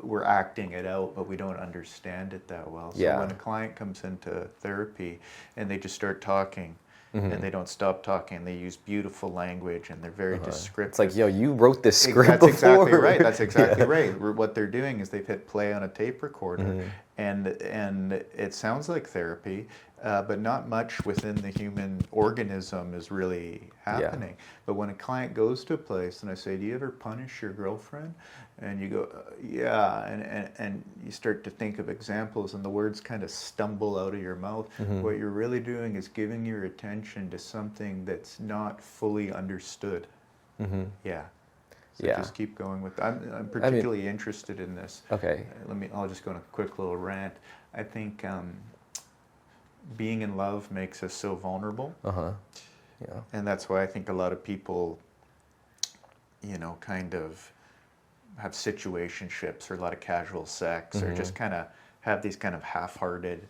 Speaker 3: We're acting it out, but we don't understand it that well. So
Speaker 2: Yeah.
Speaker 3: when a client comes into therapy and they just start talking, and they don't stop talking, they use beautiful language and they're very descriptive.
Speaker 2: It's like, yo, you wrote this script
Speaker 3: That's
Speaker 2: before.
Speaker 3: exactly right. That's exactly right. What they're doing is they've hit play on a tape recorder, and it sounds like therapy, but not much within the human organism is really happening. But when a client goes to a place and I say, "Do you ever punish your girlfriend?" and you go, "Yeah," and you start to think of examples, and the words kind of stumble out of your mouth. What you're really doing is giving your attention to something that's not fully understood. Yeah. So
Speaker 2: Yeah.
Speaker 3: just keep going with. I'm particularly interested in this.
Speaker 2: Okay.
Speaker 3: I'll just go on a quick little rant. I think being in love makes us so vulnerable.
Speaker 2: Yeah.
Speaker 3: And that's why I think a lot of people, kind of have situationships or a lot of casual sex or just kind of have these kind of half-hearted,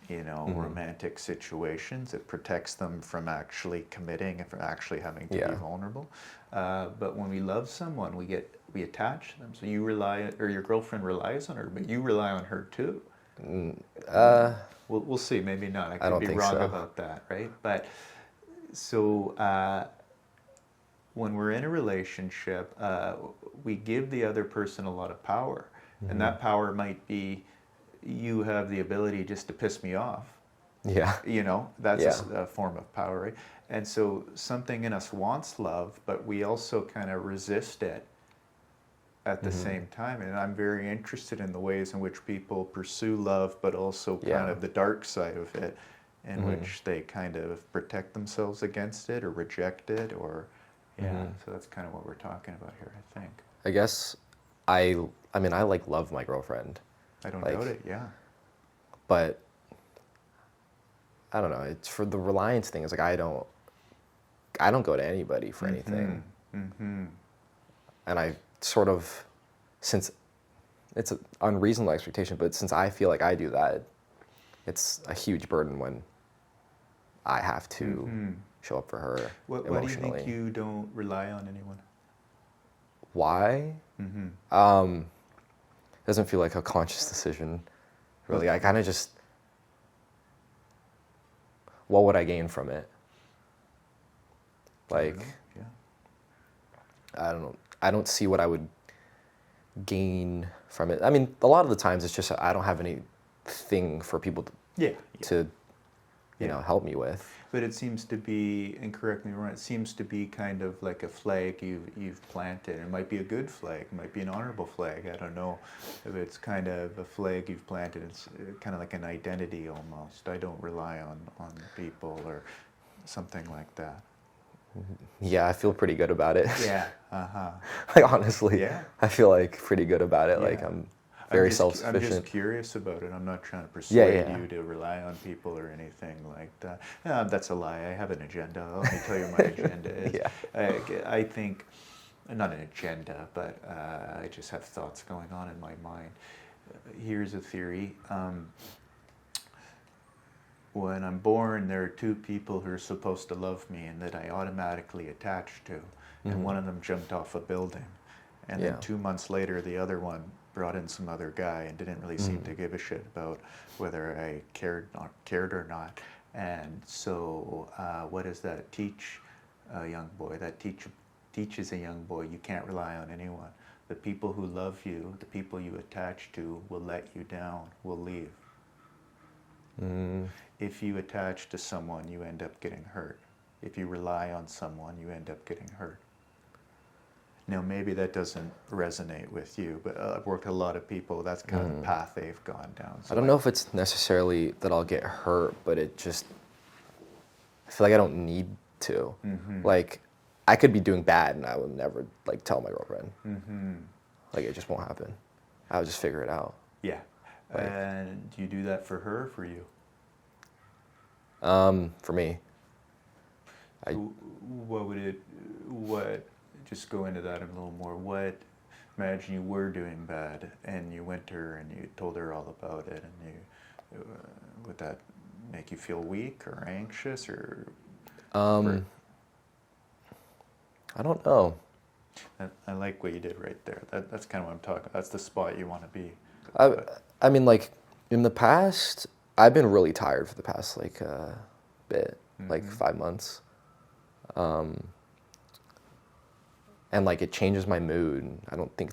Speaker 3: romantic situations. It protects them from actually committing and from actually having to be vulnerable. But when we love someone, we attach to them. So you rely, or your girlfriend relies on her, but you rely on her too. We'll see. Maybe not. I could be wrong about that, right? But so when we're in a relationship, we give the other person a lot of power, and that power might be, you have the ability just to piss me off.
Speaker 2: Yeah.
Speaker 3: That's a form of power, right? And so something in us wants love, but we also kind of resist it at the same time. And I'm very interested in the ways in which people pursue love, but also kind of the dark side of it, in which they kind of protect themselves against it or reject it, or so that's kind of what we're talking about here, I think.
Speaker 2: I guess I love my girlfriend.
Speaker 3: I don't doubt it, yeah.
Speaker 2: But I don't know, it's for the reliance thing. It's like I don't go to anybody for anything. And I sort of, since it's an unreasonable expectation, but since I feel like I do that, it's a huge burden when I have to show up for her emotionally.
Speaker 3: Why do you think you don't rely on anyone?
Speaker 2: Why? Doesn't feel like a conscious decision, really. I kind of just, what would I gain from it? Like, I don't know. I don't see what I would gain from it. I mean, a lot of the times it's just I don't have anything for people to help me with.
Speaker 3: But it seems to be, and correct me if I'm wrong, it seems to be kind of like a flag you've planted. It might be a good flag, it might be an honorable flag. I don't know if it's kind of a flag you've planted. It's kind of like an identity almost. I don't rely on people or something like that.
Speaker 2: Yeah, I feel pretty good about it.
Speaker 3: Yeah.
Speaker 2: Like honestly,
Speaker 3: Yeah.
Speaker 2: I feel like pretty good about it.
Speaker 3: Yeah.
Speaker 2: Like I'm very
Speaker 3: I'm
Speaker 2: self-sufficient.
Speaker 3: just curious about it. I'm not trying to persuade
Speaker 2: Yeah.
Speaker 3: you to rely on people or anything like that. That's a lie. I have an agenda. Let me tell you what my agenda is. I think, not an agenda, but I just have thoughts going on in my mind. Here's a theory. When I'm born, there are two people who are supposed to love me and that I automatically attach to. And one of them jumped off a building. And then 2 months later, the other one brought in some other guy and didn't really seem to give a shit about whether I cared or not. And so what does that teach a young boy? That teaches a young boy you can't rely on anyone. The people who love you, the people you attach to, will let you down, will leave. If you attach to someone, you end up getting hurt. If you rely on someone, you end up getting hurt. Now, maybe that doesn't resonate with you, but I've worked with a lot of people, that's kind of the path they've gone down. So
Speaker 2: I don't know if it's necessarily that I'll get hurt, but it just, I feel like I don't need to. Like, I could be doing bad and I will never, like, tell my girlfriend. Like, it just won't happen. I'll just figure it out.
Speaker 3: Yeah. And do you do that for her or for you?
Speaker 2: For me.
Speaker 3: Just go into that a little more. Imagine you were doing bad and you went to her and you told her all about it, and would that make you feel weak or anxious, or
Speaker 2: I don't know.
Speaker 3: I like what you did right there. That's kind of what I'm talking about. That's the spot you want to be.
Speaker 2: I mean, like, in the past, I've been really tired for the past, like, bit, like 5 months. And, like, it changes my mood. I don't think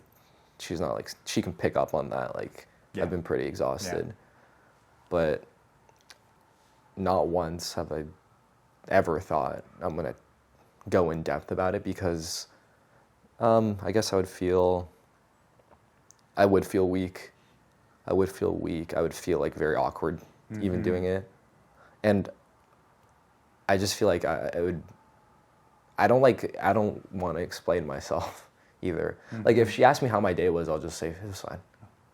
Speaker 2: she's not, like, she can pick up on that. Like,
Speaker 3: Yeah.
Speaker 2: I've been pretty exhausted.
Speaker 3: Yeah.
Speaker 2: But not once have I ever thought I'm going to go in depth about it because I guess I would feel weak. I would feel like very awkward even doing it. And I just feel like I don't want to explain myself either. Like if she asked me how my day was, I'll just say it was fine.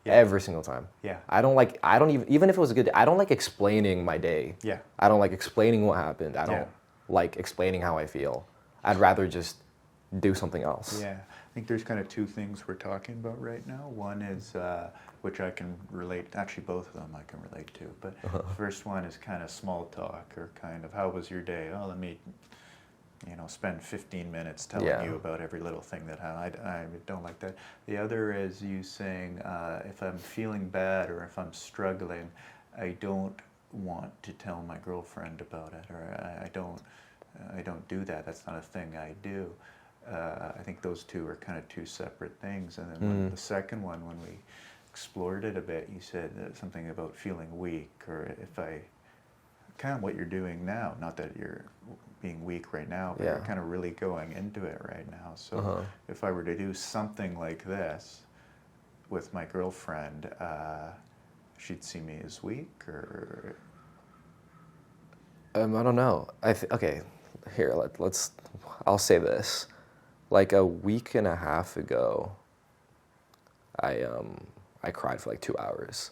Speaker 3: Yeah.
Speaker 2: Every single time.
Speaker 3: Yeah.
Speaker 2: I don't even if it was a good day, I don't like explaining my day.
Speaker 3: Yeah.
Speaker 2: I don't like explaining what happened. I don't
Speaker 3: Yeah.
Speaker 2: like explaining how I feel. I'd rather just do something else.
Speaker 3: Yeah, I think there's kind of two things we're talking about right now. One is, which I can relate, actually both of them I can relate to, but the first one is kind of small talk or kind of, how was your day? Oh, let me, spend 15 minutes telling
Speaker 2: Yeah.
Speaker 3: you about every little thing that happened. I don't like that. The other is you saying, if I'm feeling bad or if I'm struggling, I don't want to tell my girlfriend about it, or I don't do that. That's not a thing I do. I think those two are kind of two separate things. And then the second one, when we explored it a bit, you said something about feeling weak, or if I, kind of what you're doing now, not that you're being weak right now, but you're kind of really going into it right now. So if I were to do something like this with my girlfriend, she'd see me as weak, or...
Speaker 2: I don't know. Okay, here, I'll say this. Like a week and a half ago, I cried for like 2 hours.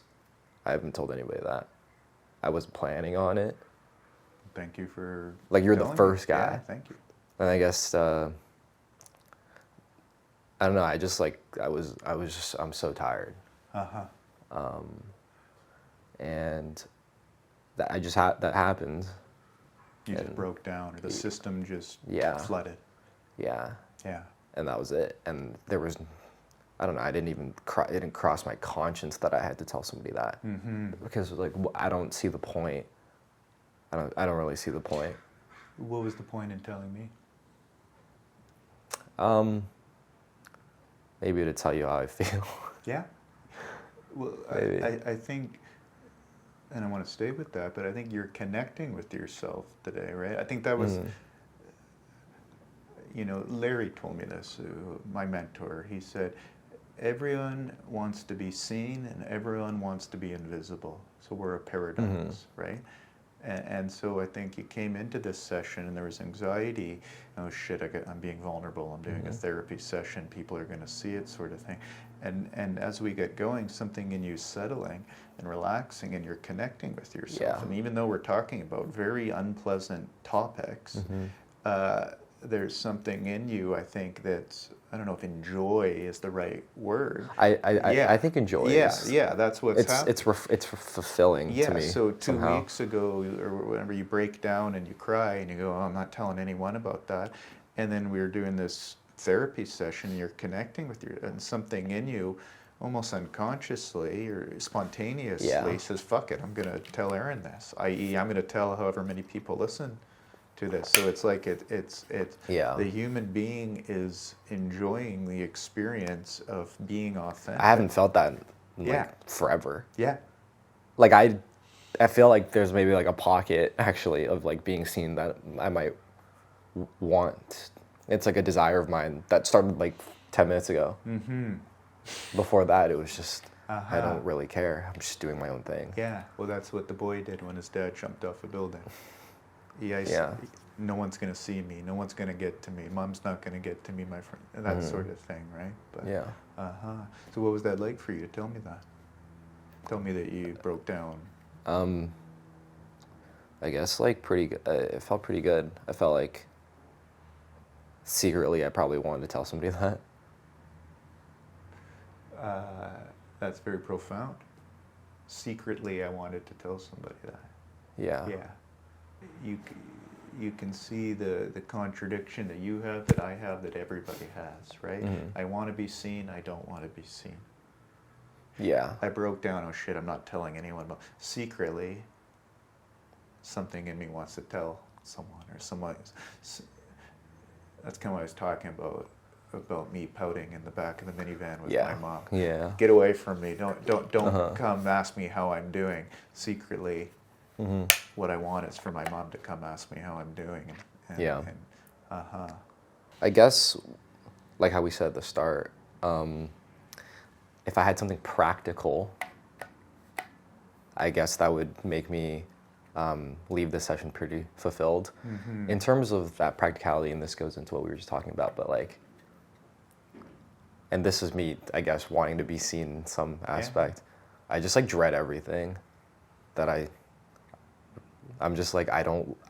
Speaker 2: I haven't told anybody that. I was planning on it.
Speaker 3: Thank you for
Speaker 2: Like you're the
Speaker 3: telling me.
Speaker 2: first guy.
Speaker 3: Yeah, thank you.
Speaker 2: And I guess I don't know. I'm so tired. And that happened.
Speaker 3: You just broke down, or the system just flooded.
Speaker 2: Yeah.
Speaker 3: Yeah.
Speaker 2: And that was it. And there was, I don't know. It didn't cross my conscience that I had to tell somebody that because like I don't see the point. I don't really see the point.
Speaker 3: What was the point in telling me?
Speaker 2: Maybe to tell you how I feel.
Speaker 3: Yeah. Well, I think, and I want to stay with that, but I think you're connecting with yourself today, right? I think that was, Larry told me this, my mentor. He said, everyone wants to be seen and everyone wants to be invisible. So we're a paradox, right? And so I think you came into this session and there was anxiety. Oh shit, I'm being vulnerable. I'm doing a therapy session. People are going to see it, sort of thing. And as we get going, something in you settling and relaxing, and you're connecting with yourself.
Speaker 2: Yeah.
Speaker 3: And even though we're talking about very unpleasant topics, there's something in you, I think, that's, I don't know if enjoy is the right word.
Speaker 2: I think enjoy is.
Speaker 3: Yeah, that's what's happening.
Speaker 2: It's fulfilling to me.
Speaker 3: Yeah, so 2
Speaker 2: somehow.
Speaker 3: weeks ago, or whenever you break down and you cry and you go, oh, I'm not telling anyone about that. And then we were doing this therapy session, and you're connecting with and something in you, almost unconsciously or spontaneously, says, fuck it, I'm going to tell Aaron this, i.e. I'm going to tell however many people listen to this. So it's like the human being is enjoying the experience of being authentic.
Speaker 2: I haven't felt that in forever.
Speaker 3: Yeah.
Speaker 2: Like I feel like there's maybe like a pocket actually of like being seen that I might want. It's like a desire of mine that started like 10 minutes ago. Before that, it was just, I don't really care. I'm just doing my own thing.
Speaker 3: Yeah, well, that's what the boy did when his dad jumped off a building. No one's going to see me. No one's going to get to me. Mom's not going to get to me, my friend. That sort of thing, right? But, So what was that like for you? Tell me that. Tell me that you broke down.
Speaker 2: I guess like pretty good. It felt pretty good. I felt like secretly I probably wanted to tell somebody that.
Speaker 3: That's very profound. Secretly, I wanted to tell somebody that.
Speaker 2: Yeah.
Speaker 3: Yeah. you can see the contradiction that you have, that I have, that everybody has, right? I want to be seen, I don't want to be seen.
Speaker 2: Yeah.
Speaker 3: I broke down, oh shit, I'm not telling anyone, but secretly, something in me wants to tell someone, or someone. That's kind of what I was talking about me pouting in the back of the minivan with my mom.
Speaker 2: Yeah.
Speaker 3: Get away from me! Don't come ask me how I'm doing. Secretly, what I want is for my mom to come ask me how I'm doing.
Speaker 2: I guess, like how we said at the start, if I had something practical, I guess that would make me leave this session pretty fulfilled. In terms of that practicality, and this goes into what we were just talking about, but like, and this is me, I guess, wanting to be seen in some aspect. I just like dread everything that I'm just like, I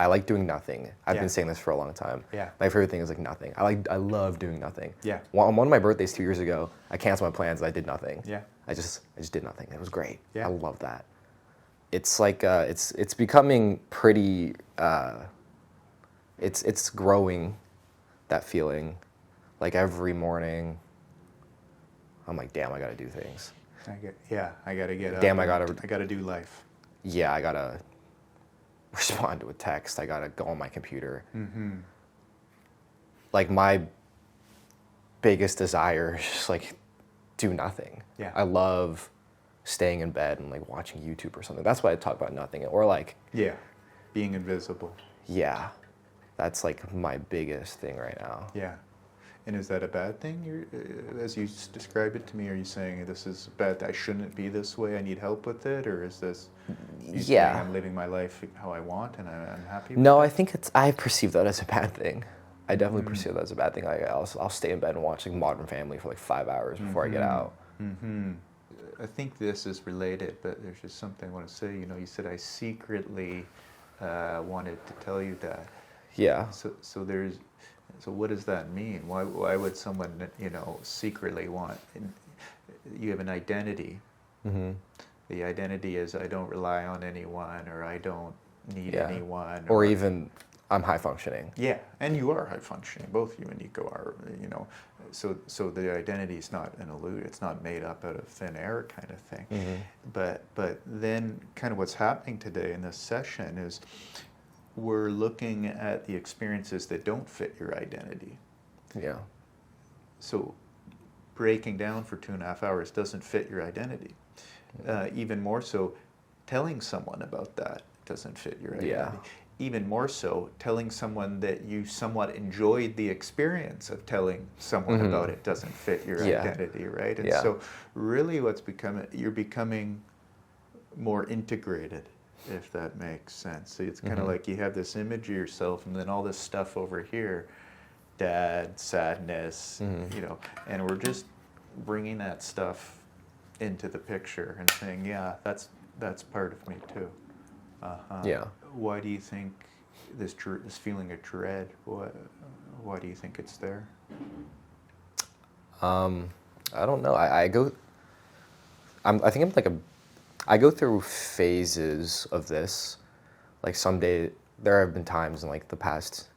Speaker 2: like doing nothing. I've been saying this for a long time. My favorite thing is like nothing. I love doing nothing. On one of my birthdays 2 years ago, I canceled my plans and I did nothing. I just did nothing. It was great. I love that. It's like, it's becoming pretty, it's growing, that feeling. Like every morning, I'm like, damn, I gotta do things.
Speaker 3: I gotta get up.
Speaker 2: Damn, I
Speaker 3: gotta do life.
Speaker 2: Yeah, I gotta respond to a text. I gotta go on my computer. Like my biggest desire is just like do nothing. I love staying in bed and like watching YouTube or something. That's why I talk about nothing. Or like
Speaker 3: being invisible.
Speaker 2: Yeah, that's like my biggest thing right now.
Speaker 3: And is that a bad thing? As you describe it to me, are you saying this is bad, I shouldn't be this way, I need help with it? Or is this you saying I'm living my life how I want and I'm happy with
Speaker 2: No,
Speaker 3: it?
Speaker 2: I think I perceive that as a bad thing. I definitely perceive that as a bad thing. I'll stay in bed and watch like Modern Family for like 5 hours before I get out.
Speaker 3: I think this is related, but there's just something I want to say. You know, you said I secretly wanted to tell you that.
Speaker 2: Yeah.
Speaker 3: So what does that mean? Why would someone, secretly want? You have an identity. The identity is I don't rely on anyone, or I don't need anyone.
Speaker 2: Or even I'm high functioning.
Speaker 3: Yeah, and you are high functioning. Both you and Nico are, So the identity is not an illusion. It's not made up out of thin air kind of thing. But then kind of what's happening today in this session is we're looking at the experiences that don't fit your identity.
Speaker 2: Yeah.
Speaker 3: So breaking down for 2.5 hours doesn't fit your identity. Even more so, telling someone about that doesn't fit your identity. Even more so, telling someone that you somewhat enjoyed the experience of telling someone about it doesn't fit your identity, right? And so really you're becoming more integrated, if that makes sense. So it's kind of like you have this image of yourself and then all this stuff over here, dad, sadness, and we're just bringing that stuff into the picture and saying, that's part of me too. Why do you think this feeling of dread, why do you think it's there?
Speaker 2: I don't know. I go through phases of this. Like there have been times in like the past,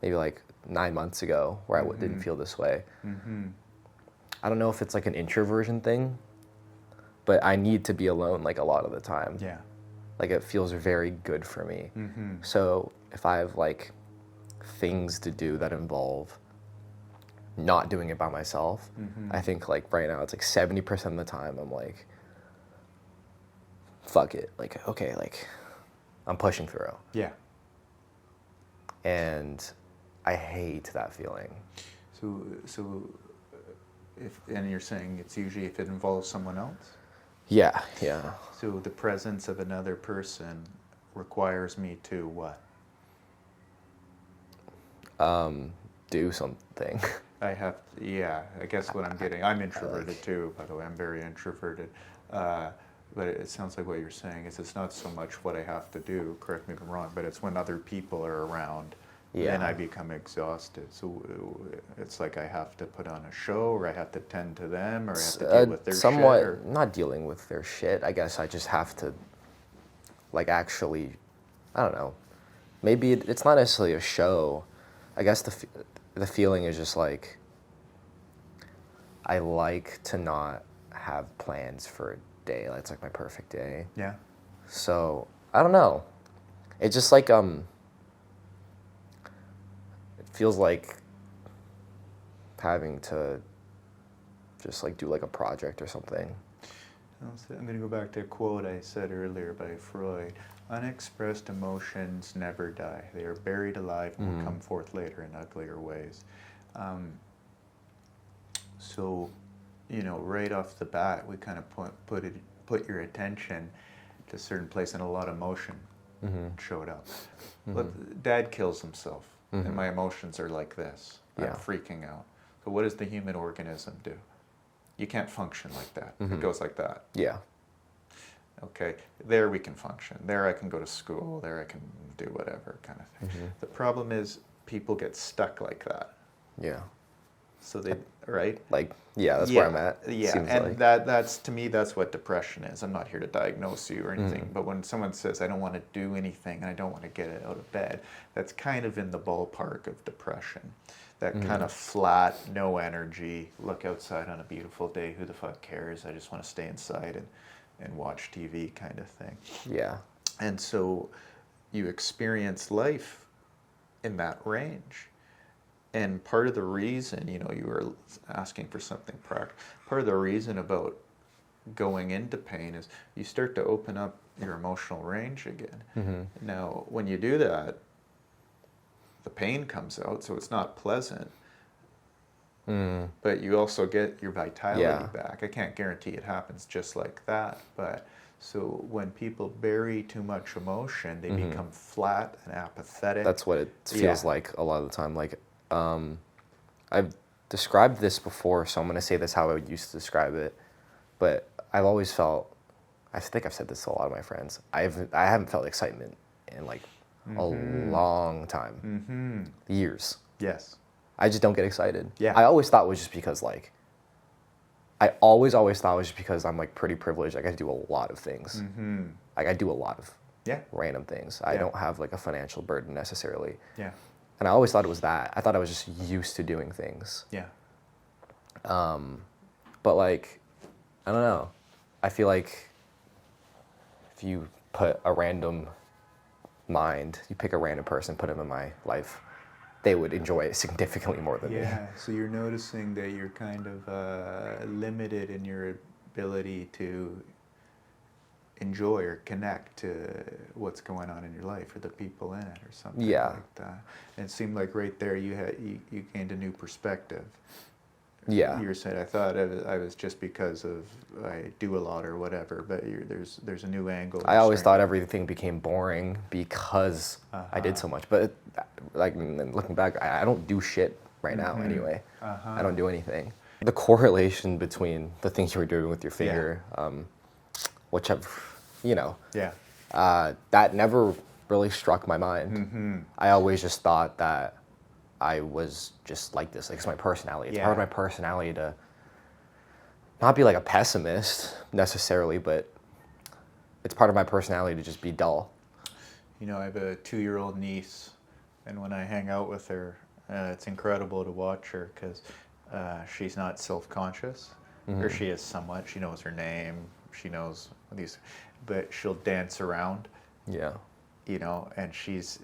Speaker 2: maybe like 9 months ago, where I didn't feel this way. I don't know if it's like an introversion thing, but I need to be alone like a lot of the time. Like it feels very good for me. So if I have like things to do that involve not doing it by myself, I think like right now it's like 70% of the time I'm like, fuck it, like okay, like I'm pushing through. And I hate that feeling.
Speaker 3: So and you're saying it's usually if it involves someone else?
Speaker 2: Yeah.
Speaker 3: So the presence of another person requires me to what?
Speaker 2: Do something.
Speaker 3: I guess what I'm getting, I'm introverted too, by the way, I'm very introverted. But it sounds like what you're saying is it's not so much what I have to do, correct me if I'm wrong, but it's when other people are around, then I become exhausted. So it's like I have to put on a show, or I have to tend to them, or I have to deal with their
Speaker 2: somewhat,
Speaker 3: shit. Or...
Speaker 2: Not dealing with their shit. I guess I just have to, like, actually, I don't know, maybe it's not necessarily a show. I guess the feeling is just like I like to not have plans for a day. It's like my perfect day.
Speaker 3: Yeah.
Speaker 2: So I don't know. It's just like it feels like having to just like do like a project or something.
Speaker 3: I'm going to go back to a quote I said earlier by Freud. Unexpressed emotions never die. They are buried alive and will come forth later in uglier ways. So, right off the bat, we kind of put your attention to a certain place, and a lot of emotion showed up. Look, Dad kills himself, and my emotions are like this. I'm freaking out. So what does the human organism do? You can't function like that. It goes like that.
Speaker 2: Yeah.
Speaker 3: Okay, there we can function. There I can go to school. There I can do whatever kind of thing. The problem is people get stuck like that.
Speaker 2: Yeah.
Speaker 3: So they, right?
Speaker 2: Like, yeah, that's where I'm at.
Speaker 3: Yeah,
Speaker 2: Seems
Speaker 3: and
Speaker 2: like.
Speaker 3: that's, to me, that's what depression is. I'm not here to diagnose you or anything, but when someone says, I don't want to do anything and I don't want to get out of bed, that's kind of in the ballpark of depression. That kind of flat, no energy, look outside on a beautiful day, who the fuck cares? I just want to stay inside and watch TV kind of thing.
Speaker 2: Yeah.
Speaker 3: And so you experience life in that range. And part of the reason, you were asking for something practical, part of the reason about going into pain is you start to open up your emotional range again. Now, when you do that, the pain comes out, so it's not pleasant. But you also get your vitality back. I can't guarantee it happens just like that, but so when people bury too much emotion, they become flat and apathetic.
Speaker 2: That's what it feels like a lot of the time. Like, I've described this before, so I'm going to say this how I used to describe it. But I've always felt, I think I've said this to a lot of my friends, I haven't felt excitement in like a long time. Years.
Speaker 3: Yes.
Speaker 2: I just don't get excited.
Speaker 3: Yeah.
Speaker 2: I always thought it was just because like, I always thought it was just because I'm like pretty privileged. Like I do a lot of things. Like I do a lot of random things. I don't have like a financial burden necessarily.
Speaker 3: Yeah.
Speaker 2: And I always thought it was that. I thought I was just used to doing things.
Speaker 3: Yeah.
Speaker 2: But like, I don't know. I feel like if you put a random mind, you pick a random person, put them in my life, they would enjoy it significantly more than me.
Speaker 3: Yeah, so you're noticing that you're kind of limited in your ability to enjoy or connect to what's going on in your life or the people in it or something like that. And it seemed like right there you gained a new perspective.
Speaker 2: Yeah.
Speaker 3: You were saying, I thought I was just because of I do a lot or whatever, but there's a new angle.
Speaker 2: I always thought everything became boring because I did so much. But like looking back, I don't do shit right now anyway. I don't do anything. The correlation between the things you were doing with your finger, which I've, that never really struck my mind. I always just thought that I was just like this. Like it's my personality. It's part of my personality to not be like a pessimist necessarily, but it's part of my personality to just be dull.
Speaker 3: I have a 2-year-old niece, and when I hang out with her, it's incredible to watch her because she's not self-conscious, or she is somewhat. She knows her name. She knows these, but she'll dance around.
Speaker 2: Yeah.
Speaker 3: And she's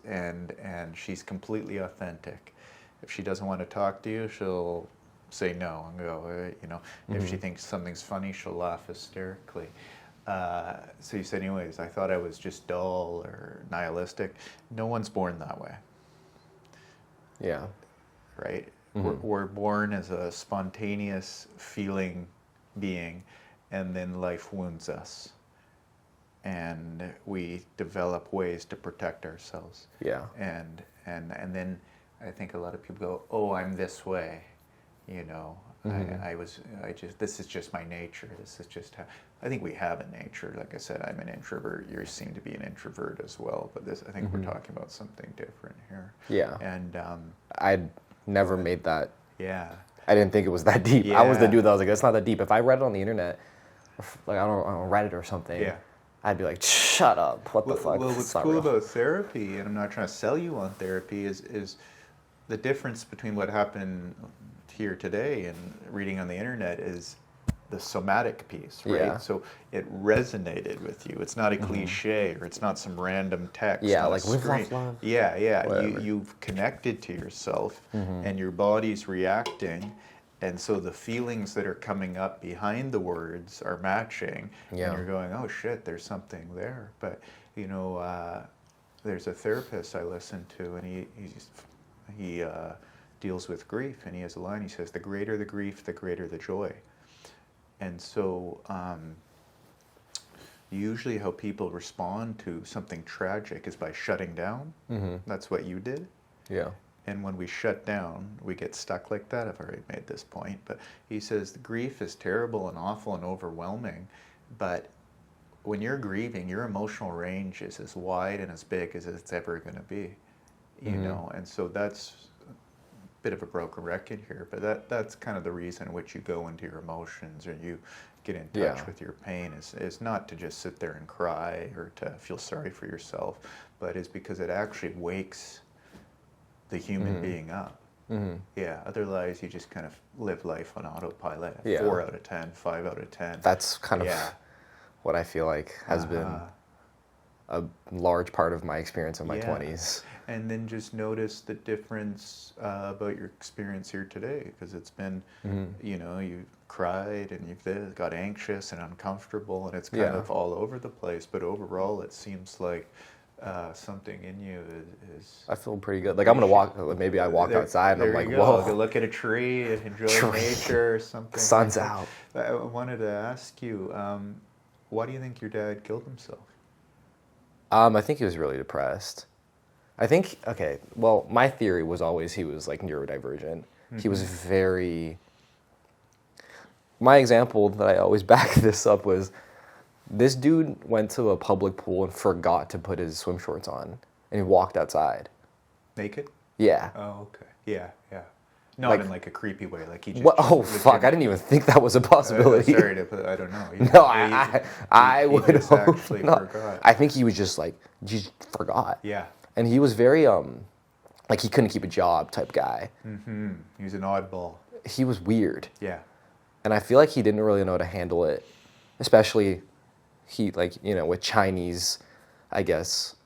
Speaker 3: completely authentic. If she doesn't want to talk to you, she'll say no and go, If she thinks something's funny, she'll laugh hysterically. So you said, anyways, I thought I was just dull or nihilistic. No one's born that way.
Speaker 2: Yeah.
Speaker 3: Right? We're born as a spontaneous feeling being, and then life wounds us. And we develop ways to protect ourselves.
Speaker 2: Yeah.
Speaker 3: And then I think a lot of people go, "Oh, I'm this way," this is just my nature. This is just how I think we have a nature. Like I said, I'm an introvert. You seem to be an introvert as well. But I think we're talking about something different here.
Speaker 2: Yeah.
Speaker 3: And
Speaker 2: I'd never made that.
Speaker 3: Yeah.
Speaker 2: I didn't think it was that deep. I was the dude that was like, it's not that deep. If I read it on the internet, like I don't Reddit or something, I'd be like, shut up, what the fuck?
Speaker 3: Well,
Speaker 2: It's
Speaker 3: what's
Speaker 2: not
Speaker 3: cool
Speaker 2: real.
Speaker 3: about therapy, and I'm not trying to sell you on therapy, is the difference between what happened here today and reading on the internet is the somatic piece, right?
Speaker 2: Yeah.
Speaker 3: So it resonated with you. It's not a cliche, or it's not some random text.
Speaker 2: Yeah,
Speaker 3: on a
Speaker 2: like live,
Speaker 3: screen.
Speaker 2: laugh, love.
Speaker 3: Yeah, yeah.
Speaker 2: Whatever.
Speaker 3: You've connected to yourself, and your body's reacting, and so the feelings that are coming up behind the words are matching,
Speaker 2: Yeah.
Speaker 3: and you're going, oh shit, there's something there. But you know, there's a therapist I listen to, and he deals with grief, and he has a line. He says, "The greater the grief, the greater the joy." And so, usually, how people respond to something tragic is by shutting down. That's what you did.
Speaker 2: Yeah.
Speaker 3: And when we shut down, we get stuck like that. I've already made this point, but he says the grief is terrible and awful and overwhelming, but when you're grieving, your emotional range is as wide and as big as it's ever going to be, you know. And so that's a bit of a broken record here, but that's kind of the reason in which you go into your emotions, or you get in touch with your pain, is not to just sit there and cry or to feel sorry for yourself, but is because it actually wakes the human being up. Yeah, otherwise you just kind of live life on autopilot.
Speaker 2: Yeah.
Speaker 3: 4 out of 10, 5 out of 10.
Speaker 2: That's kind of
Speaker 3: Yeah.
Speaker 2: what I feel like has been a large part of my experience in my
Speaker 3: Yeah.
Speaker 2: 20s.
Speaker 3: And then just notice the difference about your experience here today, because it's been, you know, you cried and you've got anxious and uncomfortable, and it's kind
Speaker 2: Yeah.
Speaker 3: of all over the place. But overall, it seems like something in you is.
Speaker 2: I feel pretty good. Like I'm gonna walk. Maybe I walk outside and I'm
Speaker 3: There
Speaker 2: like,
Speaker 3: you go. Go
Speaker 2: whoa,
Speaker 3: look at a tree and enjoy
Speaker 2: Tree.
Speaker 3: nature or something.
Speaker 2: the sun's
Speaker 3: like
Speaker 2: out.
Speaker 3: that. I wanted to ask you, why do you think your dad killed himself?
Speaker 2: I think he was really depressed. I think, okay, well, my theory was always he was like neurodivergent. He was very. My example that I always back this up was this dude went to a public pool and forgot to put his swim shorts on, and he walked outside.
Speaker 3: Naked?
Speaker 2: Yeah.
Speaker 3: Oh, okay. Yeah, yeah. Not
Speaker 2: Like-
Speaker 3: in like a creepy way, like he just.
Speaker 2: What? Oh fuck! I didn't even think that was a possibility.
Speaker 3: Sorry to put. I don't know.
Speaker 2: No, I
Speaker 3: he
Speaker 2: would
Speaker 3: just
Speaker 2: hope
Speaker 3: actually
Speaker 2: not.
Speaker 3: forgot.
Speaker 2: I think he was just like, just forgot.
Speaker 3: Yeah.
Speaker 2: And he was very like he couldn't keep a job type guy.
Speaker 3: He was an oddball.
Speaker 2: He was weird,
Speaker 3: Yeah.
Speaker 2: and I feel like he didn't really know how to handle it, especially he like with Chinese, I guess,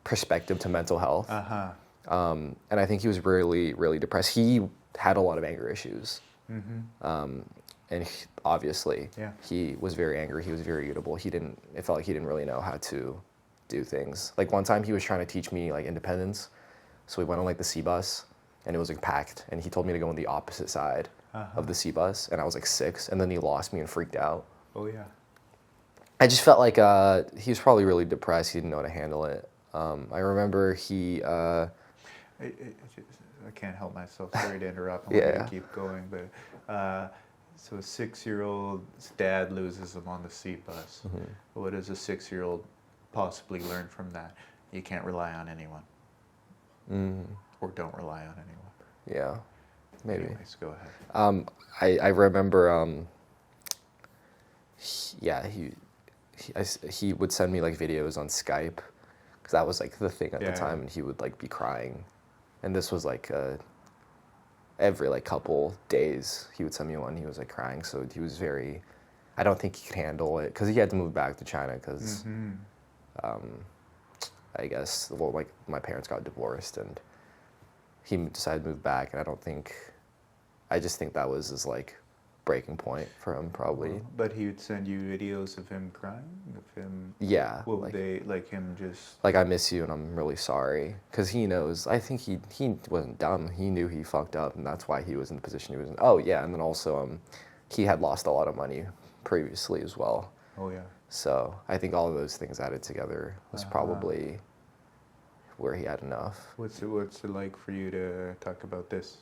Speaker 2: perspective to mental health. And I think he was really, really depressed. He had a lot of anger issues. And obviously,
Speaker 3: Yeah.
Speaker 2: he was very angry. He was very irritable. It felt like he didn't really know how to do things. Like one time he was trying to teach me like independence. So we went on like the C bus and it was like packed. And he told me to go on the opposite side of the C bus. And I was like 6. And then he lost me and freaked out.
Speaker 3: Oh yeah.
Speaker 2: I just felt like he was probably really depressed. He didn't know how to handle it. I remember he...
Speaker 3: I can't help myself. Sorry to interrupt. I
Speaker 2: Yeah.
Speaker 3: want to keep going, but so a 6-year-old's dad loses him on the C bus. What does a 6-year-old possibly learn from that? You can't rely on anyone, or don't rely on anyone.
Speaker 2: Yeah, maybe.
Speaker 3: Anyways, go ahead.
Speaker 2: I remember. He would send me like videos on Skype, because that was like the thing at
Speaker 3: Yeah,
Speaker 2: the time,
Speaker 3: yeah.
Speaker 2: and he would like be crying, and this was like every like couple days he would send me one. He was like crying, so he was very. I don't think he could handle it because he had to move back to China because, I guess, well, like my parents got divorced and he decided to move back, and I just think that was his like breaking point for him probably.
Speaker 3: But he would send you videos of him crying, of him.
Speaker 2: Yeah,
Speaker 3: What would
Speaker 2: like,
Speaker 3: they like him just?
Speaker 2: like I miss you and I'm really sorry, because he knows. I think he wasn't dumb. He knew he fucked up, and that's why he was in the position he was in. Oh yeah, and then also he had lost a lot of money previously as well.
Speaker 3: Oh yeah.
Speaker 2: So I think all of those things added together was probably where he had enough.
Speaker 3: What's it like for you to talk about this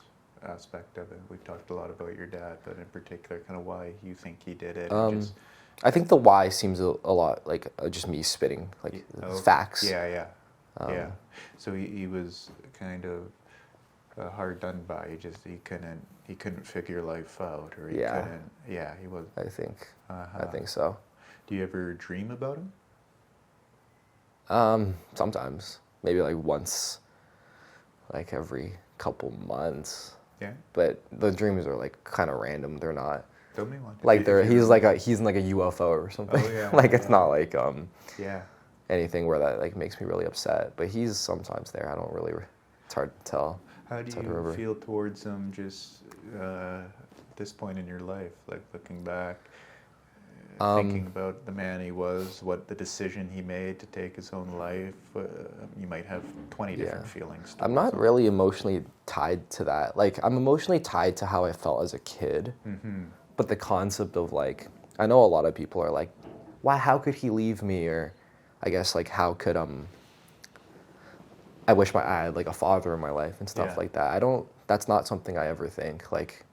Speaker 3: aspect of it? We've talked a lot about your dad, but in particular, kind of why you think he did it. And just,
Speaker 2: I think the why seems a lot like just me spitting like facts.
Speaker 3: Yeah, yeah, yeah. So he was kind of hard done by. He couldn't figure life out, or he couldn't. Yeah, he was.
Speaker 2: I think so.
Speaker 3: Do you ever dream about him?
Speaker 2: Sometimes, maybe like once, like every couple months.
Speaker 3: Yeah.
Speaker 2: But the dreams are like kind of random. They're not
Speaker 3: Tell me one.
Speaker 2: like
Speaker 3: If you
Speaker 2: he's in like a UFO or something.
Speaker 3: Oh, yeah,
Speaker 2: Like it's
Speaker 3: yeah.
Speaker 2: not like
Speaker 3: Yeah.
Speaker 2: anything where that like makes me really upset. But he's sometimes there. I don't really. It's hard to tell.
Speaker 3: How do
Speaker 2: It's hard to
Speaker 3: you
Speaker 2: remember.
Speaker 3: feel towards him just at this point in your life, like looking back, thinking about the man he was, what the decision he made to take his own life? You might have 20 different feelings.
Speaker 2: I'm not really emotionally tied to that. Like, I'm emotionally tied to how I felt as a kid.
Speaker 3: Mm-hmm.
Speaker 2: But the concept of, like, I know a lot of people are like, why, how could he leave me? Or I guess, like, how could, I wish I had, like, a father in my life and stuff like that. That's not something I ever think. Like,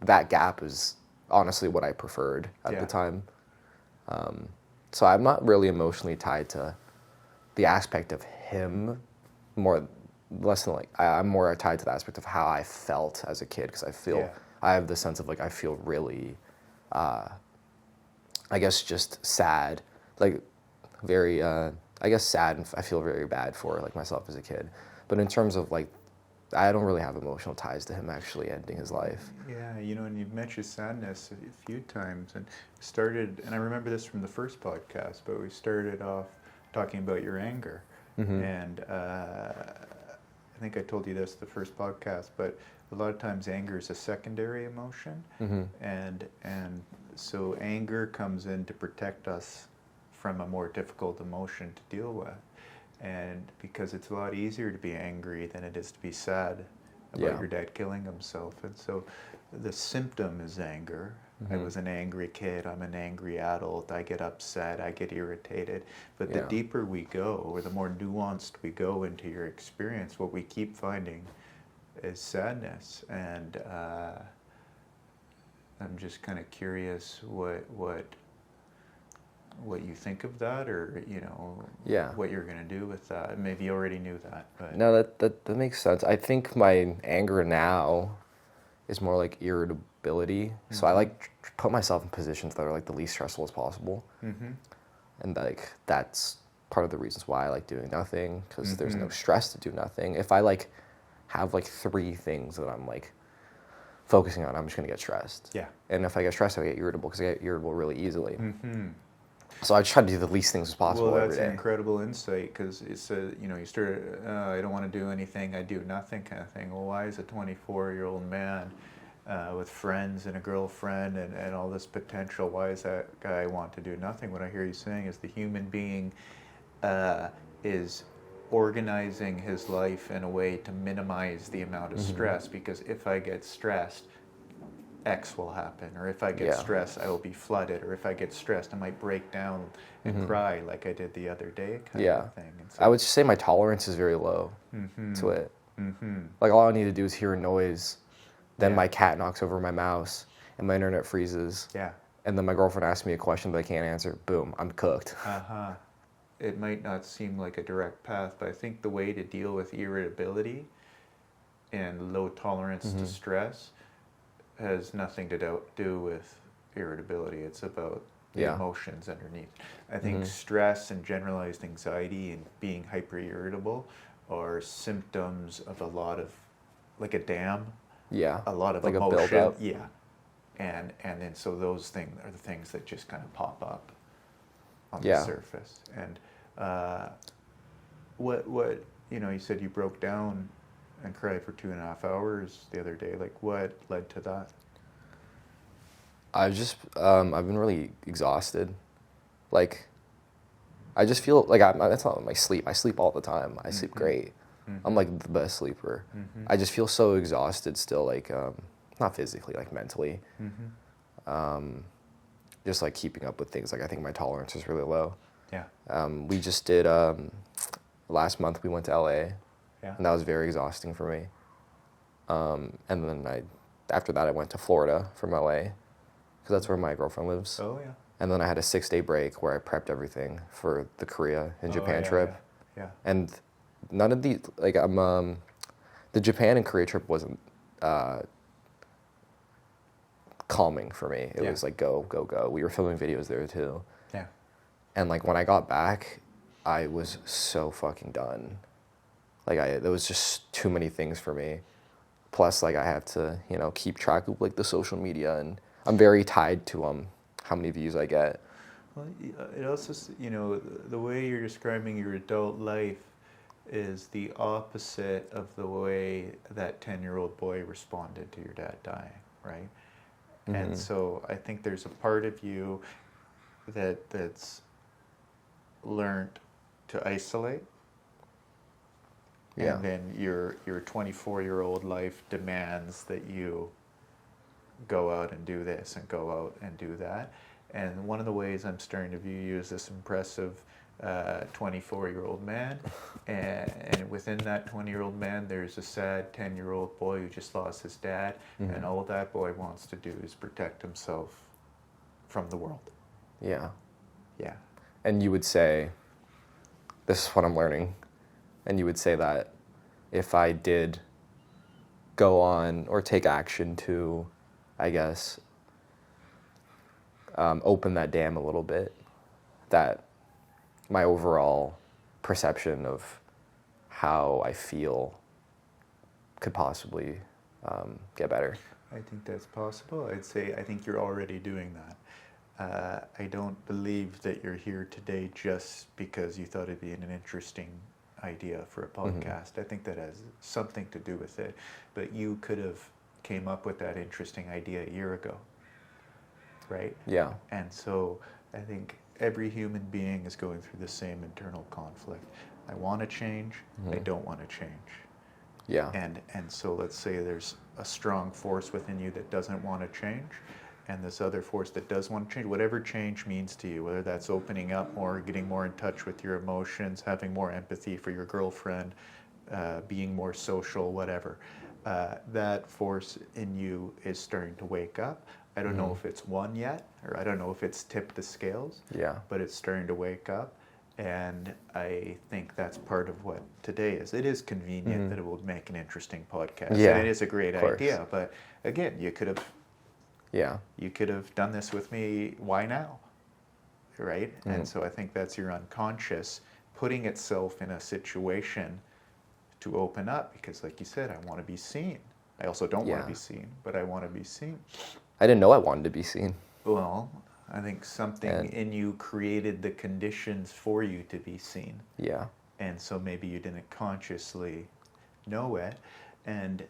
Speaker 2: that gap is honestly what I preferred at the time. So I'm not really emotionally tied to the aspect of him, less than like, I'm more tied to the aspect of how I felt as a kid, because I have the sense of like, I feel really, I guess just sad, like very, I guess sad, and I feel very bad for like myself as a kid. But in terms of like, I don't really have emotional ties to him actually ending his life.
Speaker 3: Yeah, and you've mentioned sadness a few times, and I remember this from the first podcast, but we started off talking about your anger, and I think I told you this the first podcast, but a lot of times anger is a secondary emotion, and so anger comes in to protect us from a more difficult emotion to deal with. And because it's a lot easier to be angry than it is to be sad about your dad killing himself. And so the symptom is anger. I was an angry kid, I'm an angry adult, I get upset, I get irritated. But the deeper we go, or the more nuanced we go into your experience, what we keep finding is sadness. And I'm just kind of curious what you think of that, or what you're going to do with that. Maybe you already knew that, but
Speaker 2: No, that makes sense. I think my anger now is more like irritability. So I like put myself in positions that are like the least stressful as possible, and like that's part of the reasons why I like doing nothing, because there's no stress to do nothing. If I like have like 3 things that I'm like focusing on, I'm just gonna get stressed. Yeah. And if I get stressed, I get irritable, because I get irritable really easily. So I just try to do the least things as possible every day.
Speaker 3: Well, that's an incredible insight, because it's you started, I don't want to do anything, I do nothing kind of thing. Well, why is a 24-year-old man with friends and a girlfriend and all this potential, why does that guy want to do nothing? What I hear you saying is the human being is organizing his life in a way to minimize the amount of stress, because if I get stressed, X will happen, or if I get stressed, I will be flooded, or if I get stressed, I might break down and cry like I did the other day, kind of thing. And so,
Speaker 2: I would just say my tolerance is very low to it. Like, all I need to do is hear a noise, then my cat knocks over my mouse, and my internet freezes. Yeah. And then my girlfriend asks me a question that I can't answer. Boom, I'm cooked.
Speaker 3: It might not seem like a direct path, but I think the way to deal with irritability and low tolerance to stress has nothing to do with irritability. It's about the emotions underneath. I think stress and generalized anxiety and being hyper irritable are symptoms of a lot of, like a dam. Yeah. A lot of like emotion. A build-up. Yeah. And then so those things are the things that just kind of pop up on the surface. And what you said you broke down and cried for 2.5 hours the other day. Like, what led to that?
Speaker 2: I've been really exhausted. Like, I just feel like that's not my sleep. I sleep all the time. I sleep great. I'm like the best sleeper. I just feel so exhausted still, like, not physically, like mentally. Just like keeping up with things. Like, I think my tolerance is really low. Yeah. We just did, last month we went to LA. Yeah. And that was very exhausting for me. And then after that I went to Florida from LA, because that's where my girlfriend lives. Oh, yeah. And then I had a 6-day break where I prepped everything for the Korea and Japan trip. Yeah. And none of the, like, the Japan and Korea trip wasn't calming for me. It was like, go, go, go. We were filming videos there too. Yeah. And like when I got back, I was so fucking done. Like there was just too many things for me. Plus, like I have to, you know, keep track of like the social media, and I'm very tied to how many views I get.
Speaker 3: Well, it also, you know, the way you're describing your adult life is the opposite of the way that 10-year-old boy responded to your dad dying, right? And so I think there's a part of you that's learned to isolate.
Speaker 2: Yeah.
Speaker 3: And then your 24-year-old life demands that you go out and do this and go out and do that. And one of the ways I'm starting to view you as this impressive 24-year-old man, and within that 20-year-old man, there's a sad 10-year-old boy who just lost his dad, and all that boy wants to do is protect himself from the world.
Speaker 2: Yeah.
Speaker 3: Yeah.
Speaker 2: And you would say, this is what I'm learning, and you would say that if I did go on or take action to, I guess, open that dam a little bit, that my overall perception of how I feel could possibly get better.
Speaker 3: I think that's possible. I'd say I think you're already doing that. I don't believe that you're here today just because you thought it'd be an interesting idea for a podcast. I think that has something to do with it. But you could have came up with that interesting idea a year ago, right?
Speaker 2: Yeah.
Speaker 3: And so I think every human being is going through the same internal conflict. I want to change. I don't want to change.
Speaker 2: Yeah.
Speaker 3: And so let's say there's a strong force within you that doesn't want to change, and this other force that does want to change. Whatever change means to you, whether that's opening up more, getting more in touch with your emotions, having more empathy for your girlfriend, being more social, whatever, that force in you is starting to wake up. I don't know if it's won yet, or I don't know if it's tipped the scales,
Speaker 2: Yeah.
Speaker 3: but it's starting to wake up. And I think that's part of what today is. It is convenient that it will make an interesting podcast.
Speaker 2: Yeah,
Speaker 3: And it is a great
Speaker 2: of course.
Speaker 3: idea. But again, you could have done this with me. Why now? Right? And so I think that's your unconscious putting itself in a situation to open up, because like you said, I want to be seen. I also don't want to be seen, but I want to be seen.
Speaker 2: I didn't know I wanted to be seen.
Speaker 3: Well, I think something in you created the conditions for you to be seen.
Speaker 2: Yeah.
Speaker 3: And so maybe you didn't consciously know it. And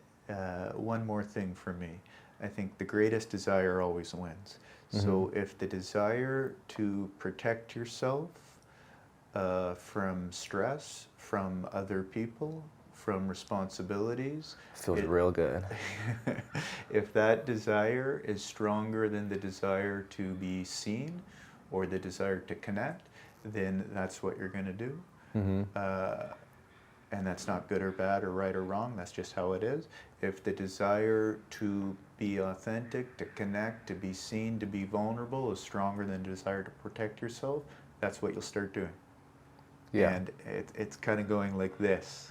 Speaker 3: one more thing for me, I think the greatest desire always wins. So if the desire to protect yourself from stress, from other people, from responsibilities,
Speaker 2: Feels real good.
Speaker 3: if that desire is stronger than the desire to be seen or the desire to connect, then that's what you're going to do. And that's not good or bad or right or wrong. That's just how it is. If the desire to be authentic, to connect, to be seen, to be vulnerable is stronger than the desire to protect yourself, that's what you'll start doing.
Speaker 2: Yeah.
Speaker 3: And it's kind of going like this.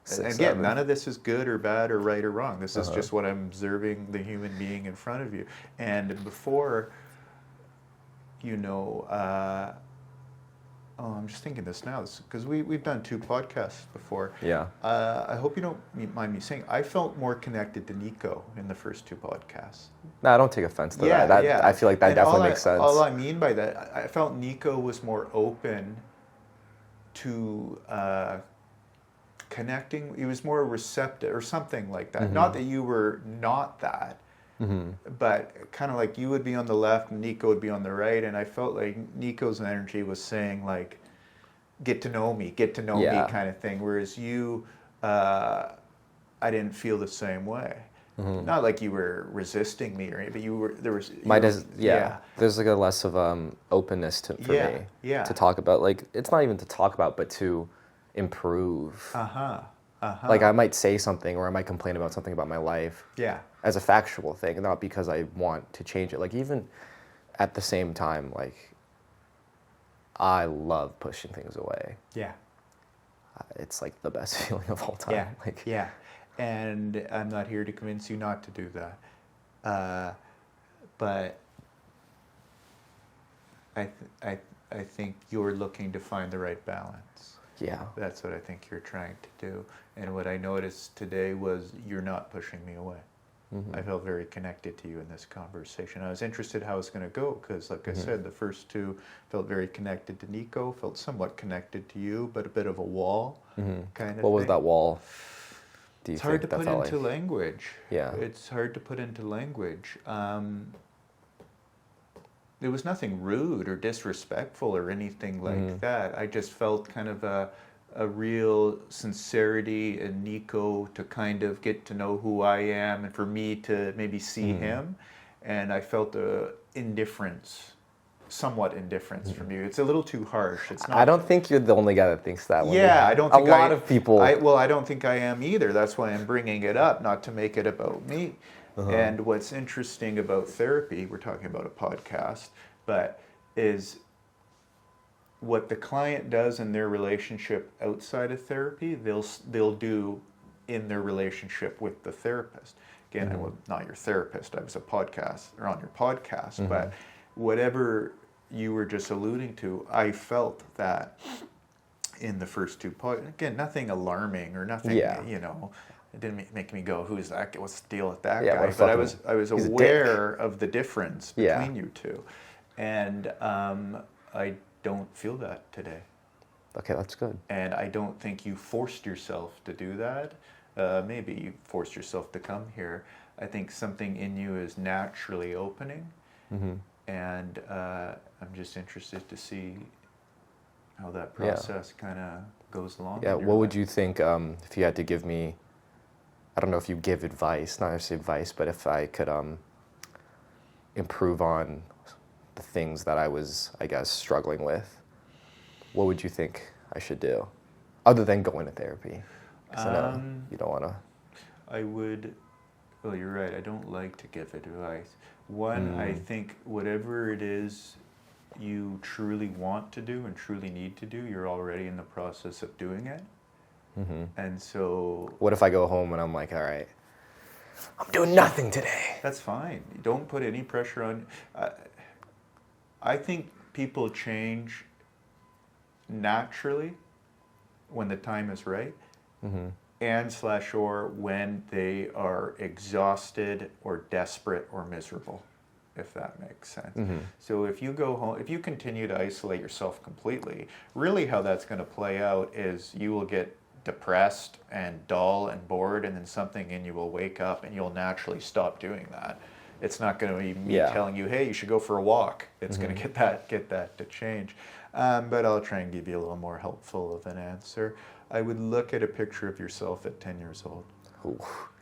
Speaker 2: 6,
Speaker 3: Again,
Speaker 2: 7.
Speaker 3: none of this is good or bad or right or wrong. This is just what I'm observing the human being in front of you. And before, I'm just thinking this now, because we've done 2 podcasts before.
Speaker 2: Yeah.
Speaker 3: I hope you don't mind me saying, I felt more connected to Nico in the first 2 podcasts.
Speaker 2: No, I don't take offense to that. I feel like that
Speaker 3: And
Speaker 2: definitely makes sense.
Speaker 3: All I mean by that, I felt Nico was more open to connecting. He was more receptive or something like that. Not that you were not that, but kind of like you would be on the left and Nico would be on the right. And I felt like Nico's energy was saying like, get to know me kind of thing. Whereas you, I didn't feel the same way. Not like you were resisting me or anything, but you were,
Speaker 2: there's like a less of openness for me to talk about. Like, it's not even to talk about, but to improve. Like, I might say something or I might complain about something about my life as a factual thing, not because I want to change it. Like, even at the same time, like, I love pushing things away. It's like the best feeling of all time.
Speaker 3: And I'm not here to convince you not to do that. But I I think you're looking to find the right balance.
Speaker 2: Yeah.
Speaker 3: That's what I think you're trying to do. And what I noticed today was you're not pushing me away. I felt very connected to you in this conversation. I was interested how it's going to go because, like I said, the first two felt very connected to Nico, felt somewhat connected to you, but a bit of a wall kind of
Speaker 2: What was
Speaker 3: thing.
Speaker 2: that wall? Do you
Speaker 3: It's hard to
Speaker 2: think that
Speaker 3: put
Speaker 2: felt
Speaker 3: into
Speaker 2: like?
Speaker 3: language.
Speaker 2: Yeah.
Speaker 3: It's hard to put into language. There was nothing rude or disrespectful or anything like that. I just felt kind of a real sincerity in Nico to kind of get to know who I am and for me to maybe see him. And I felt a indifference, somewhat indifference from you. It's a little too harsh. It's not.
Speaker 2: I don't think you're the only guy that thinks that way.
Speaker 3: Yeah, I don't think
Speaker 2: a lot of people.
Speaker 3: I don't think I am either. That's why I'm bringing it up, not to make it about me. And what's interesting about therapy, we're talking about a podcast, but is what the client does in their relationship outside of therapy, they'll do in their relationship with the therapist. Again, I was not your therapist. I was a podcast or on your podcast, but whatever you were just alluding to, I felt that in the first two podcasts. Again, nothing alarming or nothing, you know, it didn't make me go, who's that guy? What's the deal with that guy? But I was
Speaker 2: he's a
Speaker 3: aware of the difference
Speaker 2: Yeah.
Speaker 3: between you two. And I don't feel that today.
Speaker 2: Okay, that's good.
Speaker 3: And I don't think you forced yourself to do that. Maybe you forced yourself to come here. I think something in you is naturally opening. And I'm just interested to see how that process kind of goes along.
Speaker 2: Yeah,
Speaker 3: in your
Speaker 2: what would
Speaker 3: life.
Speaker 2: you think if you had to give me, I don't know if you give advice, not necessarily advice, but if I could improve on the things that I was, I guess, struggling with, what would you think I should do? Other than going to therapy? 'Cause I know you don't want to.
Speaker 3: I would, well, you're right, I don't like to give advice. One, I think whatever it is you truly want to do and truly need to do, you're already in the process of doing it. And so
Speaker 2: What if I go home and I'm like, all right, I'm doing nothing today?
Speaker 3: that's fine. Don't put any pressure on. I think people change naturally when the time is right, and/or when they are exhausted or desperate or miserable, if that makes sense. So if you go home, if you continue to isolate yourself completely, really how that's going to play out is you will get depressed and dull and bored, and then something in you will wake up and you'll naturally stop doing that. It's not going to be me telling you, hey, you should go for a walk. It's going to get that to change. But I'll try and give you a little more helpful of an answer. I would look at a picture of yourself at 10 years old.
Speaker 2: Ooh,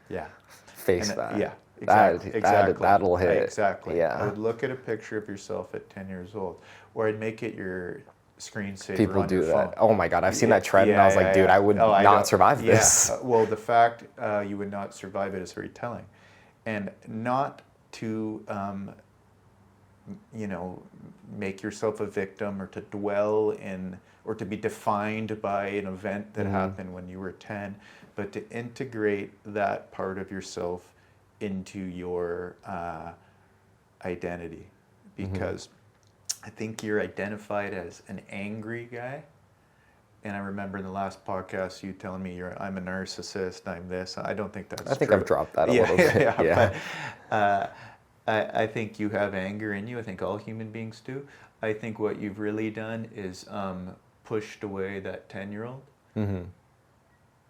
Speaker 3: Yeah.
Speaker 2: face
Speaker 3: And,
Speaker 2: that.
Speaker 3: Yeah, exactly.
Speaker 2: That'll hit.
Speaker 3: Exactly.
Speaker 2: Yeah.
Speaker 3: I would look at a picture of yourself at 10 years old, or I'd make it your screensaver
Speaker 2: People
Speaker 3: on
Speaker 2: do
Speaker 3: your
Speaker 2: that.
Speaker 3: phone.
Speaker 2: Oh my God, I've seen that trend and I was like, dude, I would
Speaker 3: I
Speaker 2: not
Speaker 3: know.
Speaker 2: survive this.
Speaker 3: Yeah. Well, the fact you would not survive it is very telling. And not to, make yourself a victim or to dwell in, or to be defined by an event that happened when you were 10, but to integrate that part of yourself into your identity. Because I think you're identified as an angry guy. And I remember in the last podcast you telling me I'm a narcissist, I'm this. I don't think that's true.
Speaker 2: I think I've dropped that a little bit.
Speaker 3: But, I think you have anger in you. I think all human beings do. I think what you've really done is pushed away that 10-year-old.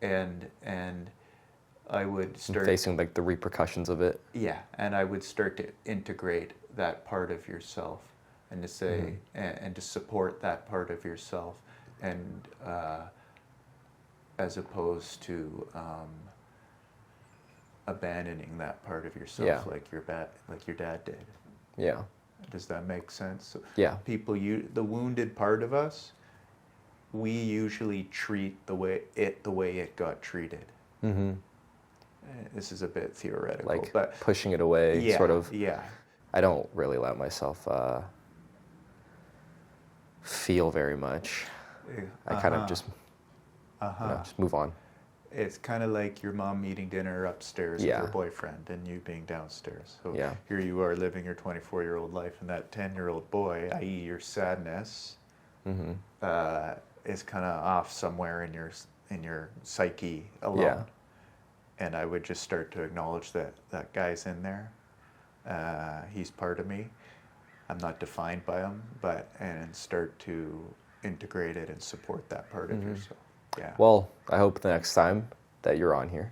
Speaker 3: And I would start
Speaker 2: facing like the repercussions of it.
Speaker 3: Yeah, and I would start to integrate that part of yourself, and to say and to support that part of yourself, and as opposed to abandoning that part of yourself like your dad did.
Speaker 2: Yeah.
Speaker 3: Does that make sense? So
Speaker 2: Yeah.
Speaker 3: the wounded part of us, we usually treat the way it got treated. This is a bit theoretical,
Speaker 2: Like
Speaker 3: but
Speaker 2: pushing it away, sort of.
Speaker 3: Yeah.
Speaker 2: I don't really let myself feel very much. I kind of just, just move on.
Speaker 3: It's kind of like your mom eating dinner upstairs with
Speaker 2: Yeah.
Speaker 3: her boyfriend and you being downstairs. So
Speaker 2: Yeah.
Speaker 3: here you are living your 24-year-old life, and that 10-year-old boy, i.e. your sadness, is kind of off somewhere in your psyche alone.
Speaker 2: Yeah.
Speaker 3: And I would just start to acknowledge that that guy's in there. He's part of me. I'm not defined by him, and start to integrate it and support that part of yourself. Yeah.
Speaker 2: Well, I hope the next time that you're on here,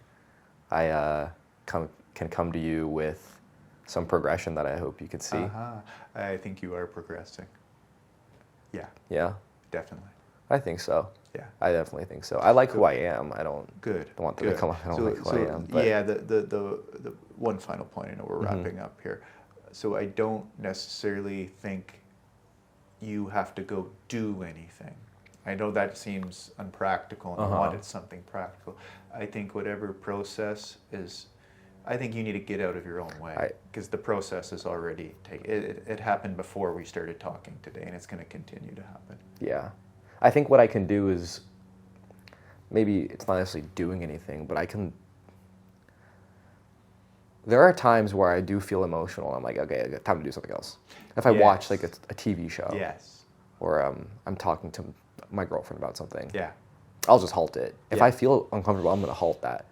Speaker 2: I can come to you with some progression that I hope you could see.
Speaker 3: I think you are progressing. Yeah,
Speaker 2: Yeah,
Speaker 3: definitely.
Speaker 2: I think so.
Speaker 3: Yeah.
Speaker 2: I definitely think so. I like who I am. I don't want them to
Speaker 3: Good.
Speaker 2: come up. I don't like who I am. But
Speaker 3: Yeah, the one final point, I know we're wrapping up here. So I don't necessarily think you have to go do anything. I know that seems unpractical and I wanted something practical. I think whatever process is, I think you need to get out of your own way because the process is already taken. It happened before we started talking today and it's going to continue to happen.
Speaker 2: yeah, I think what I can do is, maybe it's not necessarily doing anything, but I can. There are times where I do feel emotional. I'm like, okay, I got time to do something else. If I watch like a TV show,
Speaker 3: Yes.
Speaker 2: or I'm talking to my girlfriend about something,
Speaker 3: Yeah.
Speaker 2: I'll just halt it. If I feel uncomfortable, I'm going to halt that.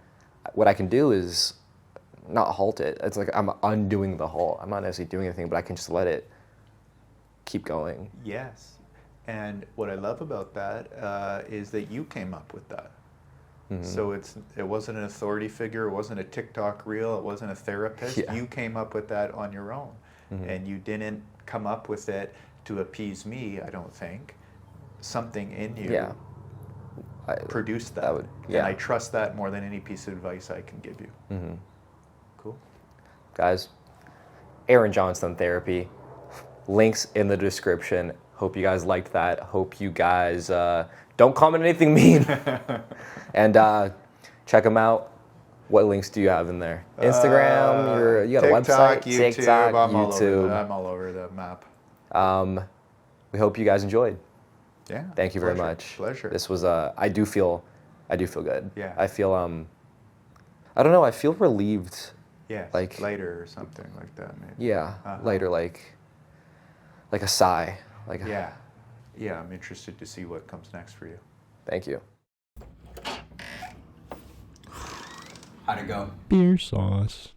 Speaker 2: What I can do is not halt it. It's like I'm undoing the halt. I'm not necessarily doing anything, but I can just let it keep going.
Speaker 3: Yes. And what I love about that is that you came up with that. So it wasn't an authority figure, it wasn't a TikTok reel, it wasn't a therapist.
Speaker 2: Yeah.
Speaker 3: You came up with that on your own. And you didn't come up with it to appease me, I don't think. Something in you produced that. And I trust that more than any piece of advice I can give you. Cool.
Speaker 2: Guys, Aaron Johnstone Therapy. Links in the description. Hope you guys liked that. Hope you guys don't comment anything mean. And check them out. What links do you have in there? Instagram, you got
Speaker 3: TikTok,
Speaker 2: a website? TikTok, YouTube.
Speaker 3: I'm all over the map.
Speaker 2: We hope you guys enjoyed.
Speaker 3: Yeah.
Speaker 2: Thank you very much.
Speaker 3: Pleasure.
Speaker 2: This was I do feel good.
Speaker 3: Yeah.
Speaker 2: I feel I don't know, I feel relieved.
Speaker 3: Yeah.
Speaker 2: Like
Speaker 3: later or something like that, maybe.
Speaker 2: Yeah. Later, like a sigh. Like
Speaker 3: Yeah. Yeah, I'm interested to see what comes next for you.
Speaker 2: Thank you.
Speaker 1: How'd it go?
Speaker 4: Beersos.